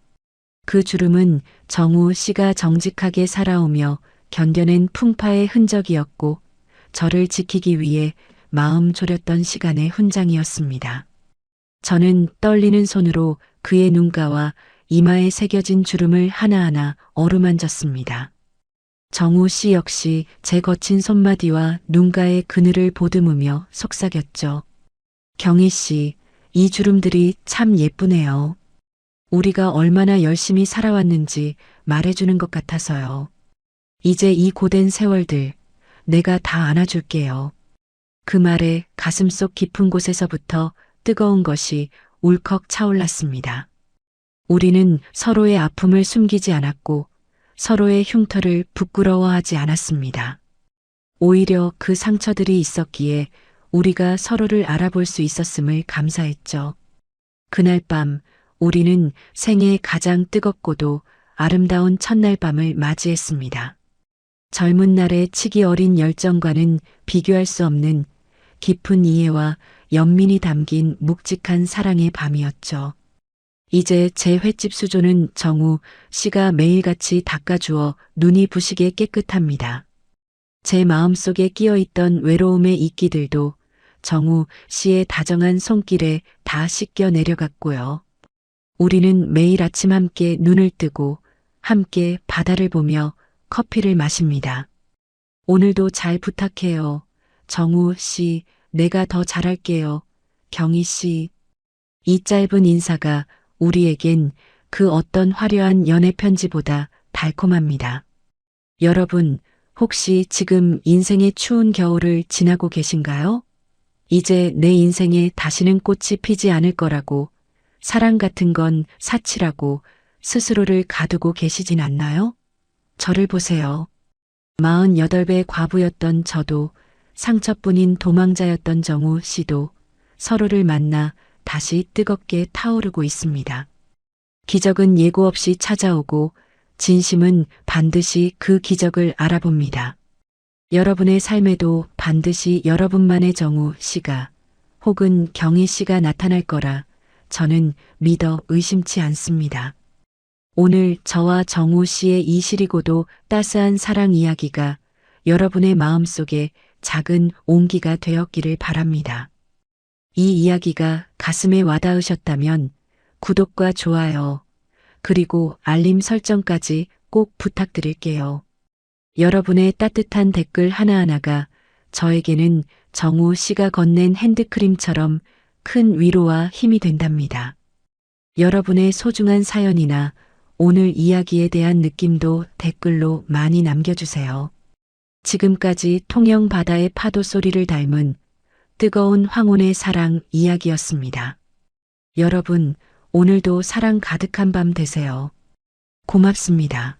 그 주름은 정우 씨가 정직하게 살아오며 견뎌낸 풍파의 흔적이었고, 저를 지키기 위해 마음 졸였던 시간의 훈장이었습니다. 저는 떨리는 손으로 그의 눈가와 이마에 새겨진 주름을 하나하나 어루만졌습니다. 정우 씨 역시 제 거친 손마디와 눈가의 그늘을 보듬으며 속삭였죠. 경희 씨, 이 주름들이 참 예쁘네요. 우리가 얼마나 열심히 살아왔는지 말해주는 것 같아서요. 이제 이 고된 세월들 내가 다 안아줄게요. 그 말에 가슴속 깊은 곳에서부터 뜨거운 것이 울컥 차올랐습니다. 우리는 서로의 아픔을 숨기지 않았고 서로의 흉터를 부끄러워하지 않았습니다. 오히려 그 상처들이 있었기에 우리가 서로를 알아볼 수 있었음을 감사했죠. 그날 밤 우리는 생애 가장 뜨겁고도 아름다운 첫날 밤을 맞이했습니다. 젊은 날의 치기 어린 열정과는 비교할 수 없는 깊은 이해와 연민이 담긴 묵직한 사랑의 밤이었죠. 이제 제 횟집 수조는 정우 씨가 매일같이 닦아주어 눈이 부시게 깨끗합니다. 제 마음속에 끼어있던 외로움의 이끼들도 정우 씨의 다정한 손길에 다 씻겨 내려갔고요. 우리는 매일 아침 함께 눈을 뜨고 함께 바다를 보며 커피를 마십니다. 오늘도 잘 부탁해요. 정우 씨, 내가 더 잘할게요. 경희 씨. 이 짧은 인사가 우리에겐 그 어떤 화려한 연애 편지보다 달콤합니다. 여러분, 혹시 지금 인생의 추운 겨울을 지나고 계신가요? 이제 내 인생에 다시는 꽃이 피지 않을 거라고, 사랑 같은 건 사치라고 스스로를 가두고 계시진 않나요? 저를 보세요. 48배 과부였던 저도, 상처뿐인 도망자였던 정우 씨도 서로를 만나 다시 뜨겁게 타오르고 있습니다. 기적은 예고 없이 찾아오고 진심은 반드시 그 기적을 알아봅니다. 여러분의 삶에도 반드시 여러분만의 정우 씨가 혹은 경희 씨가 나타날 거라 저는 믿어 의심치 않습니다. 오늘 저와 정우 씨의 이 시리고도 따스한 사랑 이야기가 여러분의 마음속에 작은 온기가 되었기를 바랍니다. 이 이야기가 가슴에 와닿으셨다면 구독과 좋아요, 그리고 알림 설정까지 꼭 부탁드릴게요. 여러분의 따뜻한 댓글 하나하나가 저에게는 정우 씨가 건넨 핸드크림처럼 큰 위로와 힘이 된답니다. 여러분의 소중한 사연이나 오늘 이야기에 대한 느낌도 댓글로 많이 남겨주세요. 지금까지 통영 바다의 파도 소리를 닮은 뜨거운 황혼의 사랑 이야기였습니다. 여러분, 오늘도 사랑 가득한 밤 되세요. 고맙습니다.